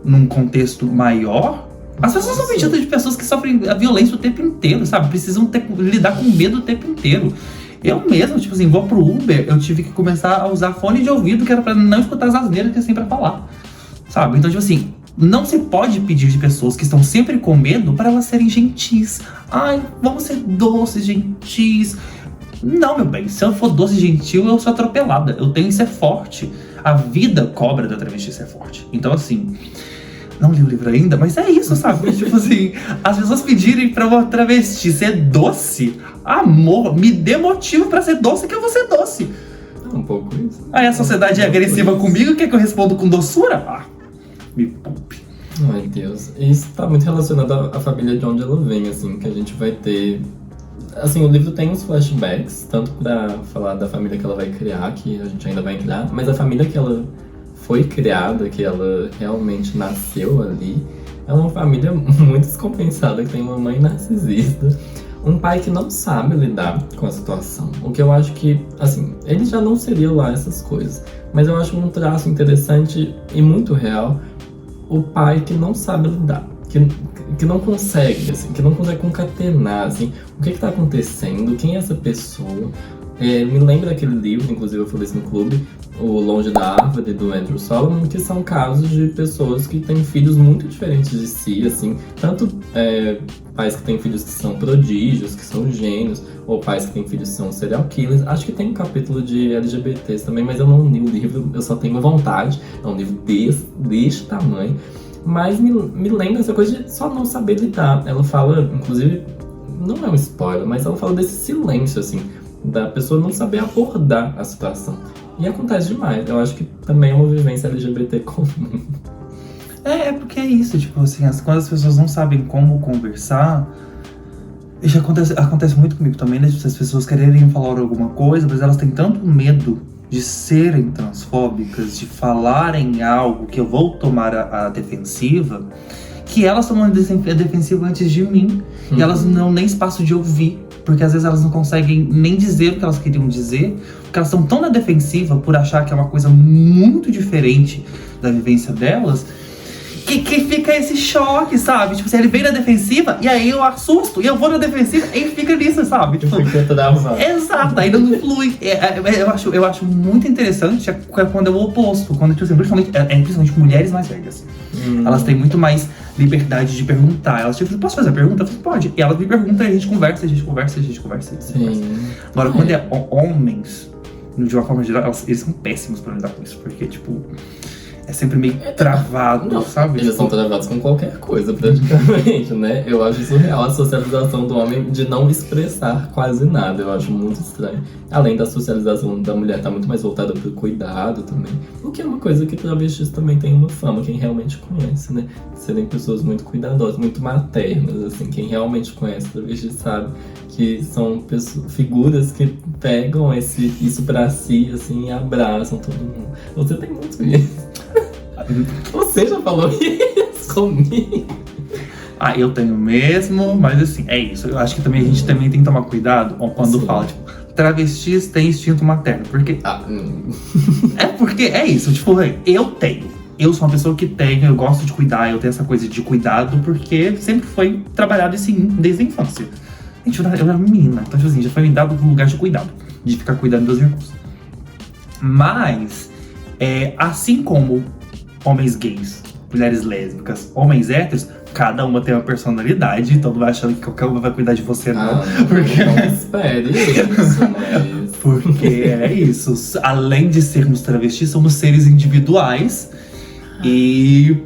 S2: num contexto maior, as pessoas são medidas de pessoas que sofrem a violência o tempo inteiro, sabe? Precisam lidar com medo o tempo inteiro. Eu mesmo, tipo assim, vou pro Uber, eu tive que começar a usar fone de ouvido, que era pra não escutar as asneiras que eu sempre pra falar, sabe? Então, tipo assim, não se pode pedir de pessoas que estão sempre com medo para elas serem gentis. Vamos ser doces, gentis. Não, meu bem, se eu for doce e gentil, eu sou atropelada. Eu tenho que ser forte. A vida cobra da travesti ser forte. Então, assim, não li o livro ainda, mas é isso, sabe? Tipo assim, as pessoas pedirem pra uma travesti ser doce, amor, me dê motivo pra ser doce que eu vou ser doce.
S1: É um pouco isso.
S2: Aí a sociedade é agressiva comigo, quer que eu respondo com doçura? Me poupe.
S1: Ai, Deus. Isso tá muito relacionado à família de onde ela vem, assim, que a gente vai ter... Assim, o livro tem uns flashbacks, tanto pra falar da família que ela vai criar, que a gente ainda vai criar, mas a família que ela foi criada, que ela realmente nasceu ali, é uma família muito descompensada, que tem uma mãe narcisista, um pai que não sabe lidar com a situação. O que eu acho que, assim, ele já não seria lá essas coisas. Mas eu acho um traço interessante e muito real o pai que não sabe lidar. Que não consegue, assim, que não consegue concatenar, assim, o que tá acontecendo, quem é essa pessoa. Me lembra aquele livro, inclusive eu falei isso no clube, O Longe da Árvore, do Andrew Solomon, que são casos de pessoas que têm filhos muito diferentes de si, assim, tanto pais que têm filhos que são prodígios, que são gênios, ou pais que têm filhos que são serial killers. Acho que tem um capítulo de LGBTs também, mas eu não li o livro, eu só tenho vontade. É um livro deste tamanho, mas me lembra essa coisa de só não saber lidar. Ela fala, inclusive, não é um spoiler, mas ela fala desse silêncio, assim, da pessoa não saber abordar a situação. E acontece demais. Eu acho que também é uma vivência LGBT comum.
S2: É porque é isso, tipo assim, quando as pessoas não sabem como conversar, isso acontece muito comigo também, né? Tipo, as pessoas quererem falar alguma coisa, mas elas têm tanto medo de serem transfóbicas, de falarem algo que eu vou tomar a defensiva, que elas tomam a defensiva antes de mim. E elas não têm nem espaço de ouvir. Porque às vezes elas não conseguem nem dizer o que elas queriam dizer, porque elas estão tão na defensiva por achar que é uma coisa muito diferente da vivência delas, que fica esse choque, sabe? Tipo, ele vem na defensiva e aí eu assusto, e eu vou na defensiva e fica nisso, sabe? Tipo,
S1: fica travado.
S2: Exato, aí não flui. Eu acho muito interessante quando é o oposto, quando, tipo assim, principalmente mulheres mais velhas. Elas têm muito mais liberdade de perguntar. Elas tipo, posso fazer a pergunta? Eu falei, pode. E elas me perguntam e a gente conversa. Sim. Agora, quando é homens, de uma forma geral, eles são péssimos pra lidar com isso. Porque, tipo, é sempre meio travado,
S1: não,
S2: sabe?
S1: Eles são travados com qualquer coisa, praticamente, né? Eu acho surreal a socialização do homem de não expressar quase nada. Eu acho muito estranho. Além da socialização da mulher tá muito mais voltada pro cuidado também. O que é uma coisa que travestis também tem uma fama, quem realmente conhece, né? Serem pessoas muito cuidadosas, muito maternas, assim. Quem realmente conhece travestis sabe que são figuras que pegam isso pra si, assim, e abraçam todo mundo. Você tem muito isso. Você já falou isso comigo?
S2: Eu tenho mesmo, mas assim, é isso. Eu acho que também a gente também tem que tomar cuidado quando fala, tipo, travestis têm instinto materno. Porque. É porque é isso, tipo, eu tenho. Eu sou uma pessoa que tenho, eu gosto de cuidar, eu tenho essa coisa de cuidado, porque sempre foi trabalhado isso em mim desde a infância. Gente, eu era menina, então assim, já foi me dado um lugar de cuidado, de ficar cuidando dos irmãos. Mas, assim como homens gays, mulheres lésbicas, homens héteros, cada uma tem uma personalidade, então não vai achando que qualquer uma vai cuidar de você, não. Porque
S1: não espere isso, mas...
S2: Porque é isso, além de sermos travestis, somos seres individuais e...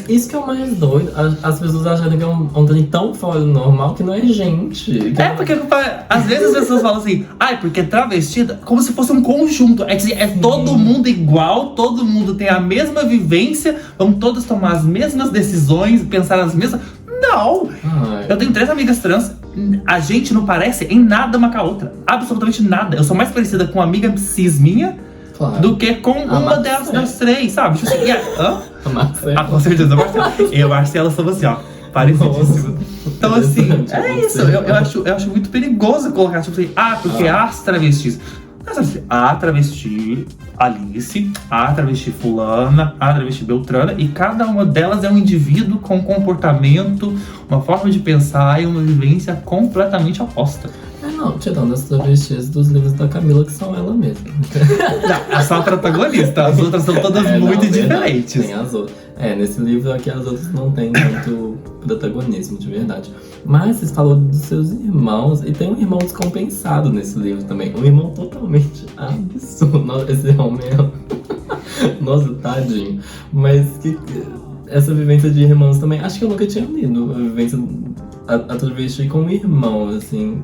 S1: Isso que é o mais doido. As pessoas acham que é um trem tão fora do normal que não é gente.
S2: Porque às vezes as pessoas falam assim, porque travestida, como se fosse um conjunto. É todo mundo igual, todo mundo tem a mesma vivência, vamos todos tomar as mesmas decisões, pensar as mesmas. Não! Eu tenho 3 amigas trans, a gente não parece em nada uma com a outra. Absolutamente nada. Eu sou mais parecida com uma amiga cis minha, do que com uma das 3, sabe? Tipo assim,
S1: A Marcela.
S2: com certeza, a Marcela. Eu e a Marcela somos assim, parecidíssimas. Então assim, é isso. Eu acho muito perigoso colocar, tipo assim, porque as travestis. A travesti Alice, a travesti fulana, a travesti Beltrana, e cada uma delas é um indivíduo com um comportamento, uma forma de pensar e uma vivência completamente oposta.
S1: Não, tirando as travestis dos livros da Camila, que são ela mesma.
S2: Não, é só a protagonista, as outras são todas muito diferentes.
S1: Tem as outras. Nesse livro aqui as outras não tem muito protagonismo, de verdade. Mas vocês falaram dos seus irmãos, e tem um irmão descompensado nesse livro também. Um irmão totalmente absurdo. Esse homem nossa, tadinho. Mas essa vivência de irmãos também, acho que eu nunca tinha lido a vivência a travesti com um irmão, assim.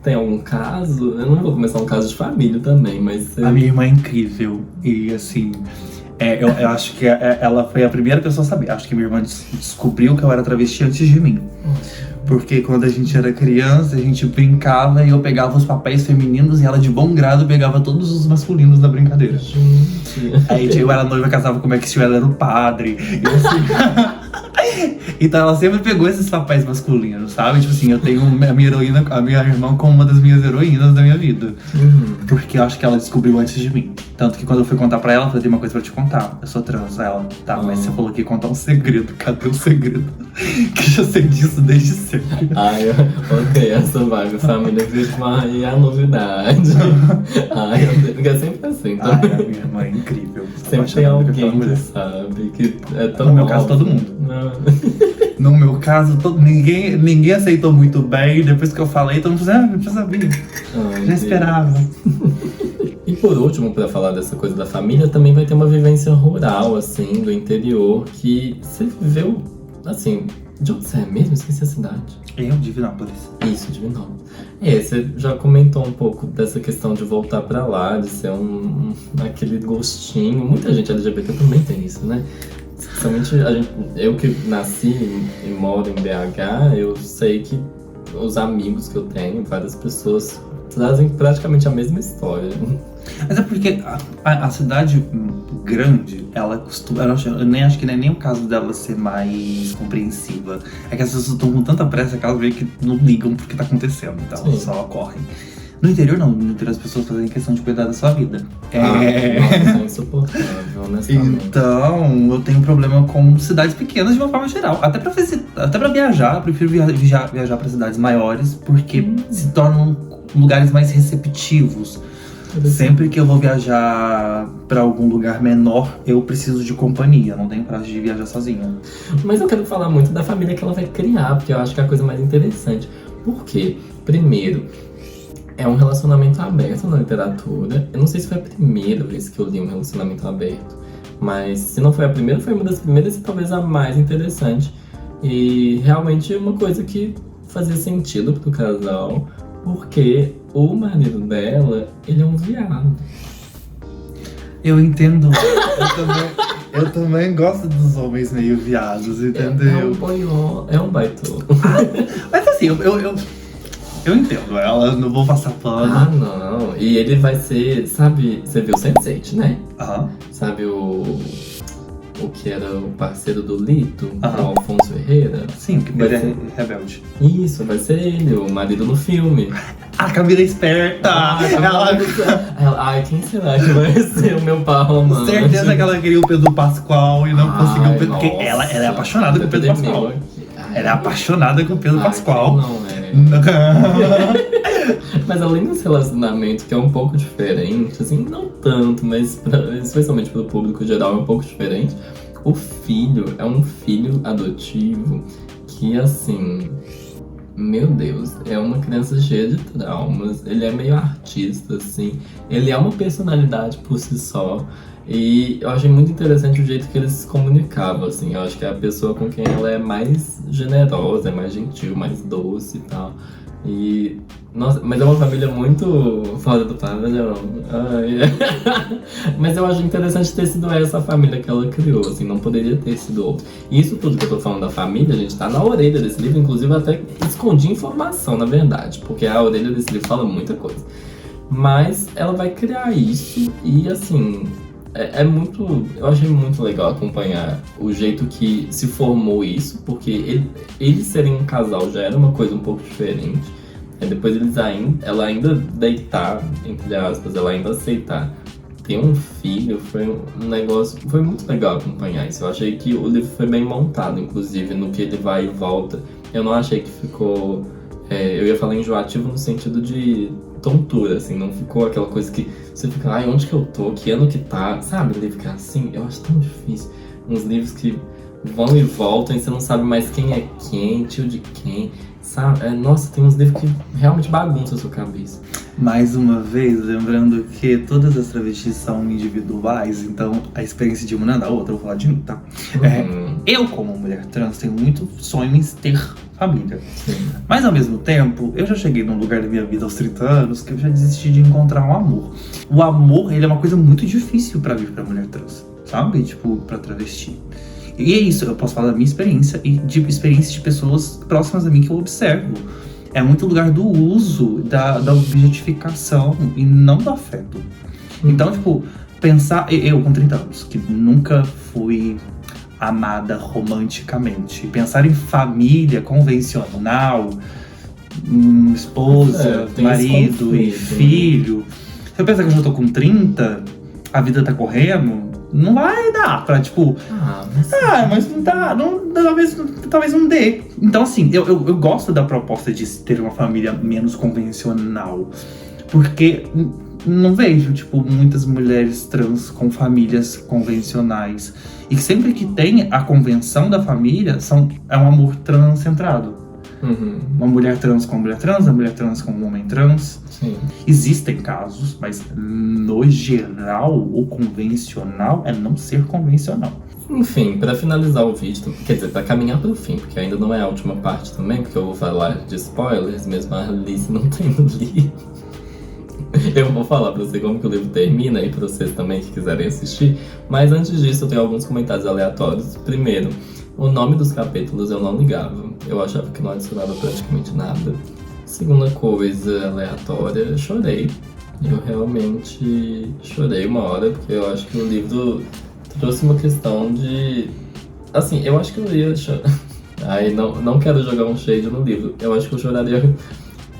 S1: Tem algum caso? Eu não vou começar um caso de família também, mas...
S2: A minha irmã é incrível, e assim... eu acho que ela foi a primeira pessoa a saber. Acho que minha irmã descobriu que eu era travesti antes de mim. Porque quando a gente era criança, a gente brincava e eu pegava os papéis femininos e ela de bom grado pegava todos os masculinos da brincadeira. Gente. Aí eu era noiva, casava com o Max, ela era o padre. E assim... Então ela sempre pegou esses papéis masculinos, sabe? Tipo assim, eu tenho a minha heroína, a minha irmã como uma das minhas heroínas da minha vida. Porque eu acho que ela descobriu antes de mim. Tanto que quando eu fui contar pra ela, eu falei, tem uma coisa pra te contar. Eu sou trans. Aí ela, tá, mas você falou que ia contar um segredo. Cadê o segredo? Que eu já sei disso desde sempre.
S1: Ai, eu odeio essa vibe. Família virtual e a novidade. Ai, eu odeio, porque é sempre assim.
S2: Ai, a minha irmã é incrível.
S1: Sempre tem alguém que sabe, que é tão
S2: No meu caso, todo mundo.
S1: Não.
S2: No meu caso, ninguém aceitou muito bem. Depois que eu falei, todo mundo falou, já sabia.
S1: Ai,
S2: Já esperava.
S1: E por último, pra falar dessa coisa da família, também vai ter uma vivência rural, assim, do interior, que você viveu, assim, de onde você é mesmo? Esqueci a cidade.
S2: Eu, Divinópolis.
S1: Isso, Divinópolis. Você já comentou um pouco dessa questão de voltar pra lá, de ser aquele gostinho. Muita gente LGBT também tem isso, né? Principalmente eu que nasci e moro em BH, eu sei que os amigos que eu tenho, várias pessoas, trazem praticamente a mesma história.
S2: Mas é porque a cidade grande, ela costuma. Eu nem acho que não é nem o caso dela ser mais compreensiva. É que as pessoas estão com tanta pressa que elas meio que não ligam pro que tá acontecendo. Então elas só correm. No interior não, no interior as pessoas fazem questão de cuidar da sua vida.
S1: Nossa, é insuportável, honestamente.
S2: Então, eu tenho problema com cidades pequenas de uma forma geral. Até pra viajar, eu prefiro viajar pra cidades maiores, porque se tornam lugares mais receptivos. Sempre que eu vou viajar pra algum lugar menor, eu preciso de companhia. Não tenho prazo de viajar sozinho.
S1: Mas eu quero falar muito da família que ela vai criar, porque eu acho que é a coisa mais interessante. Por quê? Primeiro, é um relacionamento aberto na literatura. Eu não sei se foi a primeira vez que eu li um relacionamento aberto, mas se não foi a primeira, foi uma das primeiras e talvez a mais interessante. E realmente é uma coisa que fazia sentido pro casal, porque o marido dela, ele é um viado.
S2: Eu entendo. Eu também gosto dos homens meio viados, entendeu?
S1: É um boió, é um baitô.
S2: Mas assim, eu entendo ela, não vou passar pano.
S1: Ah, não. E ele vai ser, sabe, você viu Sense8, né?
S2: Aham.
S1: Sabe o que era o parceiro do Lito,
S2: Aham.
S1: o Alfonso Herrera?
S2: Sim, que
S1: Vai
S2: ele é
S1: ser-
S2: rebelde.
S1: Isso, vai ser ele, o marido no filme.
S2: A Camila é esperta!
S1: Ai, quem será que vai ser o meu par romântico?
S2: Certeza que ela queria o Pedro Pascoal e não conseguiu o Pedro. Porque
S1: nossa.
S2: ela é apaixonada com o Pedro Pascoal. Ela é apaixonada com o Pedro Pascoal.
S1: Não é. Mas além desse relacionamento que é um pouco diferente, assim, não tanto, mas especialmente pro público geral é um pouco diferente, o filho é um filho adotivo que, assim, meu Deus, é uma criança cheia de traumas, ele é meio artista, assim, ele é uma personalidade por si só. E eu achei muito interessante o jeito que eles se comunicavam, assim. Eu acho que é a pessoa com quem ela é mais generosa, é mais gentil, mais doce e tal. E, nossa, mas é uma família muito fora do padrão. Ai. Mas eu acho interessante ter sido essa a família que ela criou, assim, não poderia ter sido outra. E isso tudo que eu tô falando da família, gente, tá na orelha desse livro, inclusive eu até escondi informação, na verdade, porque a orelha desse livro fala muita coisa. Mas ela vai criar isso e, assim, eu achei muito legal acompanhar o jeito que se formou isso, porque eles serem um casal já era uma coisa um pouco diferente. Aí depois ela ainda deitar, entre aspas, ela ainda aceitar ter um filho, foi um negócio, foi muito legal acompanhar isso. Eu achei que o livro foi bem montado, inclusive, no que ele vai e volta. Eu não achei que ficou, eu ia falar enjoativo no sentido de tontura, assim, não ficou aquela coisa que você fica, ai, onde que eu tô, que ano que tá, sabe? Ele fica assim, eu acho tão difícil. Uns livros que vão e voltam e você não sabe mais quem é quem, tio de quem, sabe? Nossa, tem uns livros que realmente bagunçam a sua cabeça.
S2: Mais uma vez, lembrando que todas as travestis são individuais, então a experiência de uma não é da outra, eu vou falar de mim, tá? Eu, como mulher trans, tenho muito sonho em ter família.
S1: Sim.
S2: Mas ao mesmo tempo, eu já cheguei num lugar da minha vida aos 30 anos que eu já desisti de encontrar um amor. O amor, ele é uma coisa muito difícil pra vir pra mulher trans, sabe? Tipo, pra travesti. E é isso, eu posso falar da minha experiência e de experiências de pessoas próximas a mim que eu observo. É muito lugar do uso, da objetificação e não do afeto. Então, tipo, pensar... Eu com 30 anos, que nunca fui amada romanticamente. Pensar em família convencional, esposa,
S1: tem esse
S2: marido e
S1: conflito,
S2: filho. Se eu pensar que eu já tô com 30, a vida tá correndo, não vai dar pra, tipo... mas não dá, talvez não dê. Então, assim, eu gosto da proposta de ter uma família menos convencional. Porque não vejo, tipo, muitas mulheres trans com famílias convencionais. E sempre que tem a convenção da família, é um amor transcentrado. Uma mulher trans com uma mulher trans, uma mulher trans com um homem trans.
S1: Sim.
S2: Existem casos, mas no geral, o convencional é não ser convencional.
S1: Enfim, pra finalizar o vídeo, quer dizer, pra caminhar pro fim, porque ainda não é a última parte também, porque eu vou falar de spoilers, mesmo a Alice não tendo lido. Eu vou falar pra você como que o livro termina e pra vocês também que quiserem assistir. Mas antes disso, eu tenho alguns comentários aleatórios. Primeiro, o nome dos capítulos eu não ligava. Eu achava que não adicionava praticamente nada. Segunda coisa aleatória, eu chorei. Eu realmente chorei uma hora, porque eu acho que o livro trouxe uma questão de... Assim, eu acho que eu ia chorar. Ai, não quero jogar um shade no livro. Eu acho que eu choraria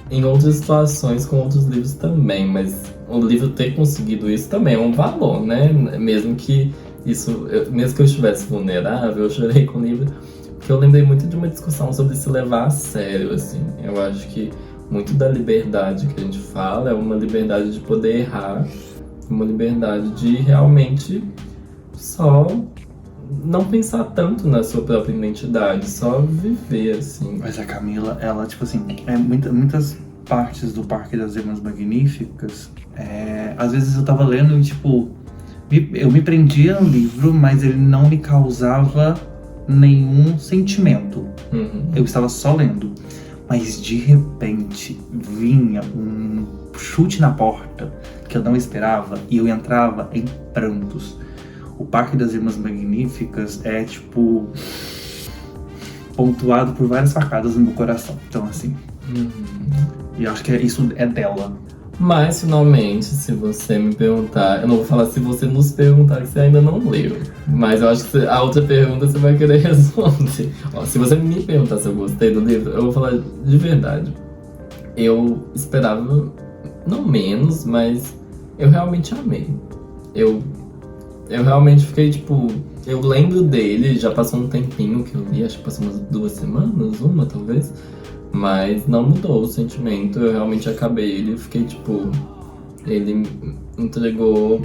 S1: em outras situações com outros livros também, mas o livro ter conseguido isso também é um valor, né? Mesmo que eu estivesse vulnerável, eu chorei com o livro, porque eu lembrei muito de uma discussão sobre se levar a sério, assim. Eu acho que muito da liberdade que a gente fala é uma liberdade de poder errar, uma liberdade de realmente só não pensar tanto na sua própria identidade, só viver, assim.
S2: Mas a Camila, ela, tipo assim, muitas partes do Parque das Irmãs Magníficas, às vezes eu tava lendo e, tipo, eu me prendia no livro, mas ele não me causava nenhum sentimento. Eu estava só lendo. Mas de repente vinha um chute na porta que eu não esperava e eu entrava em prantos. O Parque das Irmãs Magníficas é, tipo, pontuado por várias facadas no meu coração. Então, assim, e eu acho que isso é dela.
S1: Mas, finalmente, se você me perguntar... Eu não vou falar se você nos perguntar, que você ainda não leu. Mas eu acho que a outra pergunta você vai querer responder. Ó, se você me perguntar se eu gostei do livro, eu vou falar de verdade. Eu esperava, não menos, mas eu realmente amei. Eu realmente fiquei, tipo... Eu lembro dele, já passou um tempinho que eu li, acho que passou umas 2 semanas, uma talvez. Mas não mudou o sentimento, eu realmente acabei ele, fiquei tipo... Ele entregou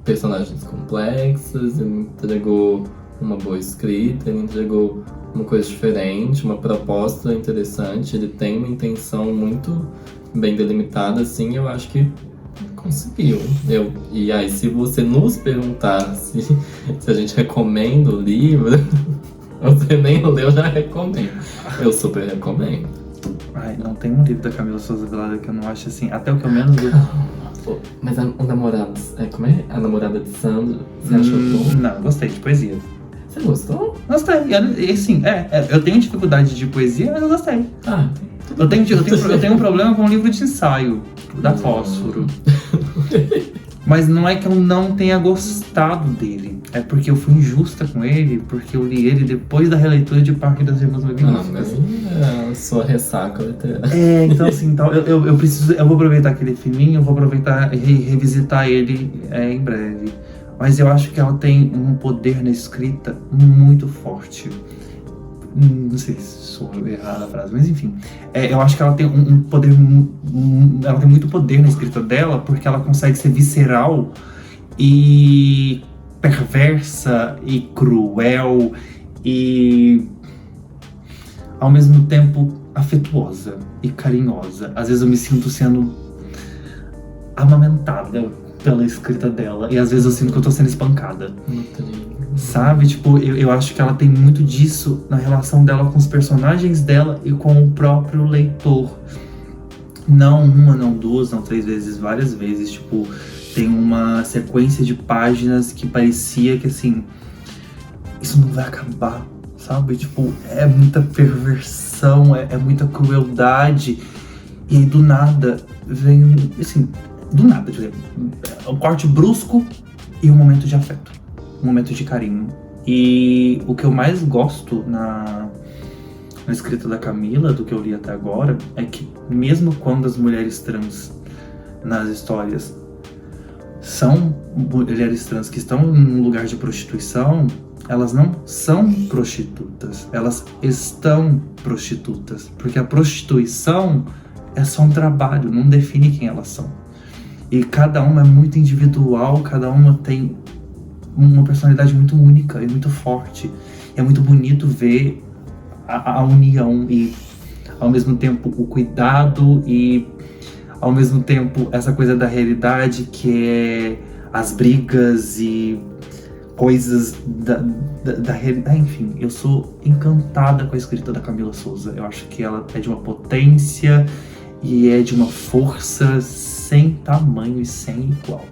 S1: personagens complexas, ele entregou uma boa escrita, ele entregou uma coisa diferente, uma proposta interessante, ele tem uma intenção muito bem delimitada, assim, eu acho que conseguiu. E aí, se você nos perguntar se a gente recomenda o livro... Você nem leu, já recomendo. Eu super recomendo.
S2: Ai, não tem um livro da Camila Souza Velada que eu não acho assim, até o que eu menos li.
S1: Mas o namorado, como é? A namorada de Sandro, você achou bom?
S2: Não, gostei de poesia.
S1: Você gostou?
S2: Gostei, e assim, eu tenho dificuldade de poesia, mas eu gostei.
S1: Tudo
S2: Eu tenho um problema com o livro de ensaio, da Fósforo. Mas não é que eu não tenha gostado dele. É porque eu fui injusta com ele, porque eu li ele depois da releitura de Parque das Irmãs Magníficas.
S1: Mas sua ressaca literária.
S2: Então assim, eu vou aproveitar aquele filminho, eu vou aproveitar e revisitar ele em breve. Mas eu acho que ela tem um poder na escrita muito forte. Não sei se sou errada a frase, mas enfim. Eu acho que ela tem um poder. Ela tem muito poder na escrita dela, porque ela consegue ser visceral e perversa e cruel e ao mesmo tempo afetuosa e carinhosa. Às vezes eu me sinto sendo amamentada pela escrita dela e às vezes eu sinto que eu tô sendo espancada. Sabe? Tipo, eu acho que ela tem muito disso na relação dela com os personagens dela e com o próprio leitor. Não uma, não duas, não 3 vezes, várias vezes. Tipo, tem uma sequência de páginas que parecia que, assim, isso não vai acabar, sabe? Tipo, é muita perversão, é muita crueldade. E aí, do nada, vem, assim, do nada, tipo, um corte brusco e um momento de afeto. Um momento de carinho, E o que eu mais gosto na escrita da Camila, do que eu li até agora, é que mesmo quando as mulheres trans nas histórias são mulheres trans que estão em um lugar de prostituição, elas não são prostitutas, elas estão prostitutas, porque a prostituição é só um trabalho, não define quem elas são. E cada uma é muito individual, cada uma tem uma personalidade muito única e muito forte. É muito bonito ver a união e, ao mesmo tempo, o cuidado e, ao mesmo tempo, essa coisa da realidade que é as brigas e coisas da realidade. Enfim, eu sou encantada com a escrita da Camila Souza. Eu acho que ela é de uma potência e é de uma força sem tamanho e sem igual.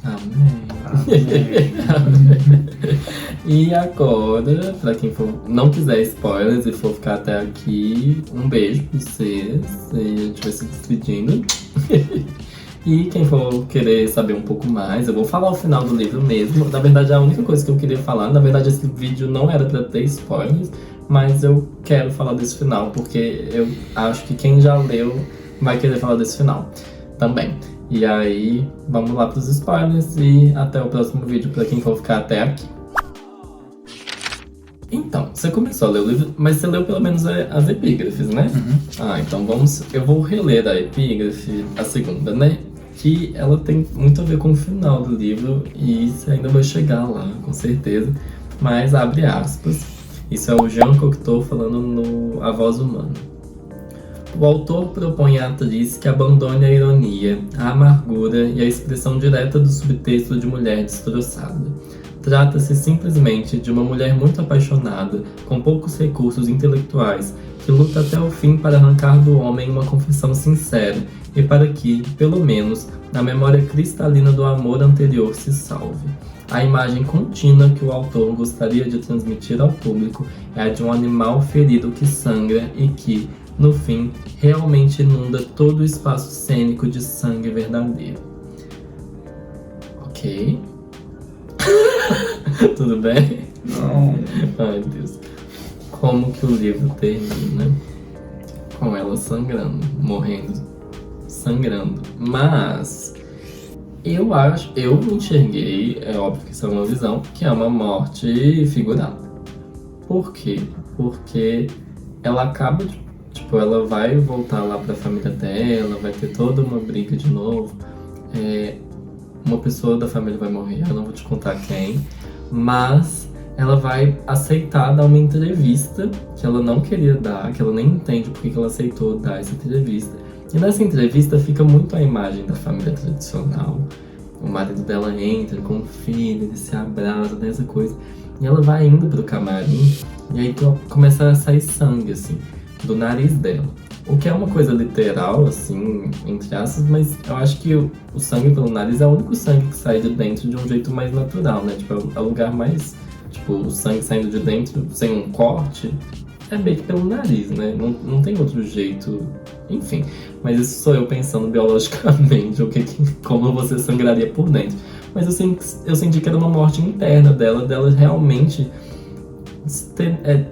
S1: Amém. E agora, pra quem não quiser spoilers e for ficar até aqui, um beijo pra vocês. E a gente vai se despedindo. E quem for querer saber um pouco mais, eu vou falar o final do livro mesmo. Na verdade, a única coisa que eu queria falar, na verdade, esse vídeo não era pra ter spoilers, mas eu quero falar desse final, porque eu acho que quem já leu vai querer falar desse final também. E aí, vamos lá pros spoilers e até o próximo vídeo pra quem for ficar até aqui. Então, você começou a ler o livro, mas você leu pelo menos as epígrafes, né?
S2: Uhum.
S1: Então eu vou reler a epígrafe, a segunda, né? Que ela tem muito a ver com o final do livro e isso ainda vai chegar lá, com certeza. Mas abre aspas. Isso é o Jean Cocteau falando no A Voz Humana. O autor propõe à atriz que abandone a ironia, a amargura e a expressão direta do subtexto de mulher destroçada. Trata-se simplesmente de uma mulher muito apaixonada, com poucos recursos intelectuais, que luta até o fim para arrancar do homem uma confissão sincera e para que, pelo menos, a memória cristalina do amor anterior se salve. A imagem contínua que o autor gostaria de transmitir ao público é a de um animal ferido que sangra e que, no fim, realmente inunda todo o espaço cênico de sangue verdadeiro. Ok? Tudo bem?
S2: Não.
S1: Ai, Deus. Como que o livro termina? Com ela sangrando, morrendo, sangrando. Mas eu enxerguei, é óbvio que isso é uma visão, que é uma morte figurada. Por quê? Porque ela acaba de, ela vai voltar lá pra família dela, vai ter toda uma briga de novo. Uma pessoa da família vai morrer, eu não vou te contar quem, mas ela vai aceitar dar uma entrevista que ela não queria dar, que ela nem entende porque que ela aceitou dar essa entrevista. E nessa entrevista fica muito a imagem da família tradicional. O marido dela entra com o filho, ele se abraça, dessa coisa. E ela vai indo pro camarim, e aí começa a sair sangue, assim, do nariz dela. O que é uma coisa literal, assim, entre aspas, mas eu acho que o sangue pelo nariz é o único sangue que sai de dentro de um jeito mais natural, né? É o lugar mais, o sangue saindo de dentro sem um corte, é meio que pelo nariz, né? Não tem outro jeito, enfim. Mas isso sou eu pensando biologicamente, como você sangraria por dentro. Mas eu senti que era uma morte interna dela realmente...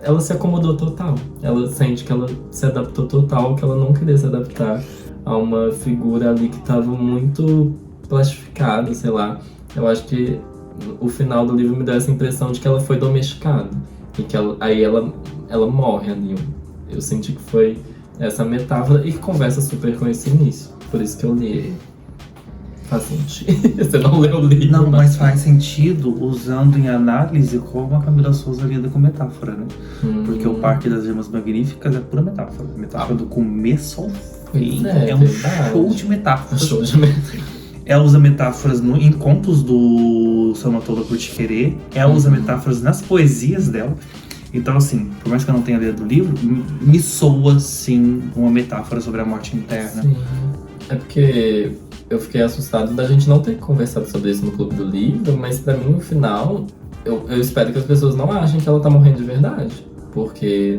S1: ela se acomodou total. Ela sente que ela se adaptou total, que ela não queria se adaptar a uma figura ali que estava muito plastificada, sei lá. Eu acho que o final do livro me deu essa impressão de que ela foi domesticada e que ela morre ali. Eu senti que foi essa metáfora e que conversa super com esse início. Por isso que eu li ele. Faz sentido. Você não leu o livro.
S2: Não, mas faz sentido usando em análise como a Camila Souza lida com metáfora, né? Porque o Parque das Irmãs Magníficas é pura metáfora. Metáfora do começo ao fim. É um
S1: verdade.
S2: show de metáforas.
S1: Show de metáfora.
S2: Ela usa metáforas em contos do Samba Toda Por Te Querer. Ela usa metáforas nas poesias dela. Então, assim, por mais que eu não tenha lido o livro, me soa, sim, uma metáfora sobre a morte interna.
S1: Sim. É porque eu fiquei assustado da gente não ter conversado sobre isso no Clube do Livro, mas pra mim, no final, eu espero que as pessoas não achem que ela tá morrendo de verdade. Porque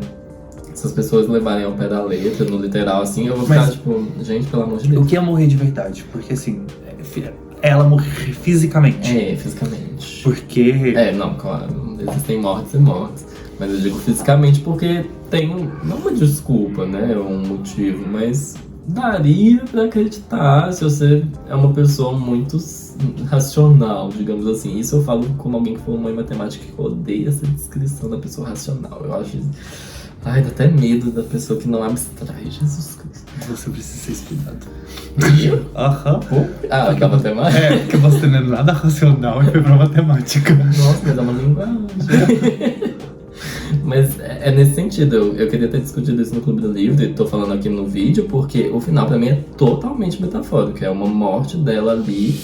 S1: se as pessoas levarem ao pé da letra, no literal, assim, eu vou ficar, gente, pelo amor de Deus.
S2: O que é morrer de verdade? Porque, assim, ela morrer fisicamente.
S1: É, fisicamente.
S2: Porque.
S1: Não, claro, existem mortes e mortes. Mas eu digo fisicamente porque tem, não uma desculpa, né, um motivo, mas daria pra acreditar se você é uma pessoa muito racional, digamos assim. Isso eu falo como alguém que formou em matemática que odeia essa descrição da pessoa racional. Eu acho... Ai, dá até medo da pessoa que não abstrai, Jesus Cristo.
S2: Você precisa ser estudado.
S1: Eu?
S2: Aham.
S1: Ah, da matemática?
S2: É, porque você não é nada racional e foi pra matemática.
S1: Nossa, mas é uma linguagem. Mas é nesse sentido, eu queria ter discutido isso no Clube do Livro, e tô falando aqui no vídeo, porque o final pra mim é totalmente metafórico. É uma morte dela ali,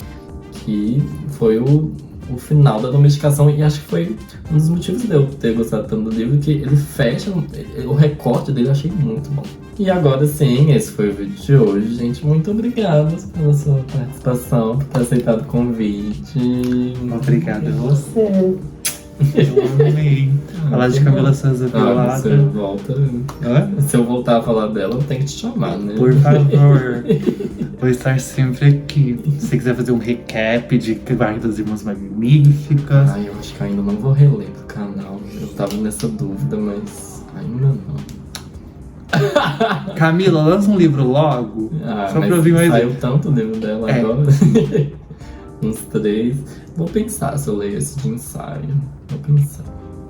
S1: que foi o final da domesticação, e acho que foi um dos motivos de eu ter gostado tanto do livro, que ele fecha, o recorte dele eu achei muito bom. E agora sim, esse foi o vídeo de hoje, gente. Muito obrigada pela sua participação, por ter aceitado o convite.
S2: Obrigada a você. Eu amei. Falar de Camila Souza
S1: Você
S2: Violada.
S1: volta.
S2: Hã?
S1: Se eu voltar a falar dela, eu tenho que te chamar, né?
S2: Por favor. Vou estar sempre aqui. Se você quiser fazer um recap de Guarda das Irmãs Magníficas.
S1: Ai, eu acho que eu ainda não vou reler pro canal. Eu tava nessa dúvida, mas ainda não.
S2: Camila, lança um livro logo. Só pra eu ouvir mais.
S1: Saiu tanto livro dela
S2: É.
S1: agora. Uns 3. Vou pensar se eu leio esse de ensaio. Vou pensar.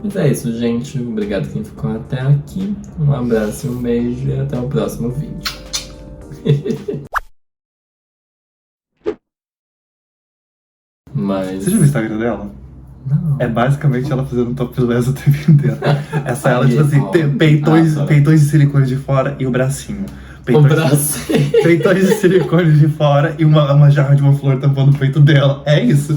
S1: Mas é isso, gente. Obrigado quem ficou até aqui. Um abraço e um beijo. E até o próximo vídeo. Mas...
S2: Você já viu o Instagram dela?
S1: Não.
S2: É basicamente ela fazendo um topless o tempo inteiro. Essa ela, tipo assim,
S1: Ai,
S2: peitões de silicone de fora e o bracinho.
S1: O
S2: Peitões,
S1: braço.
S2: peitões de silicone de fora e uma jarra de uma flor tampando o peito dela. É isso.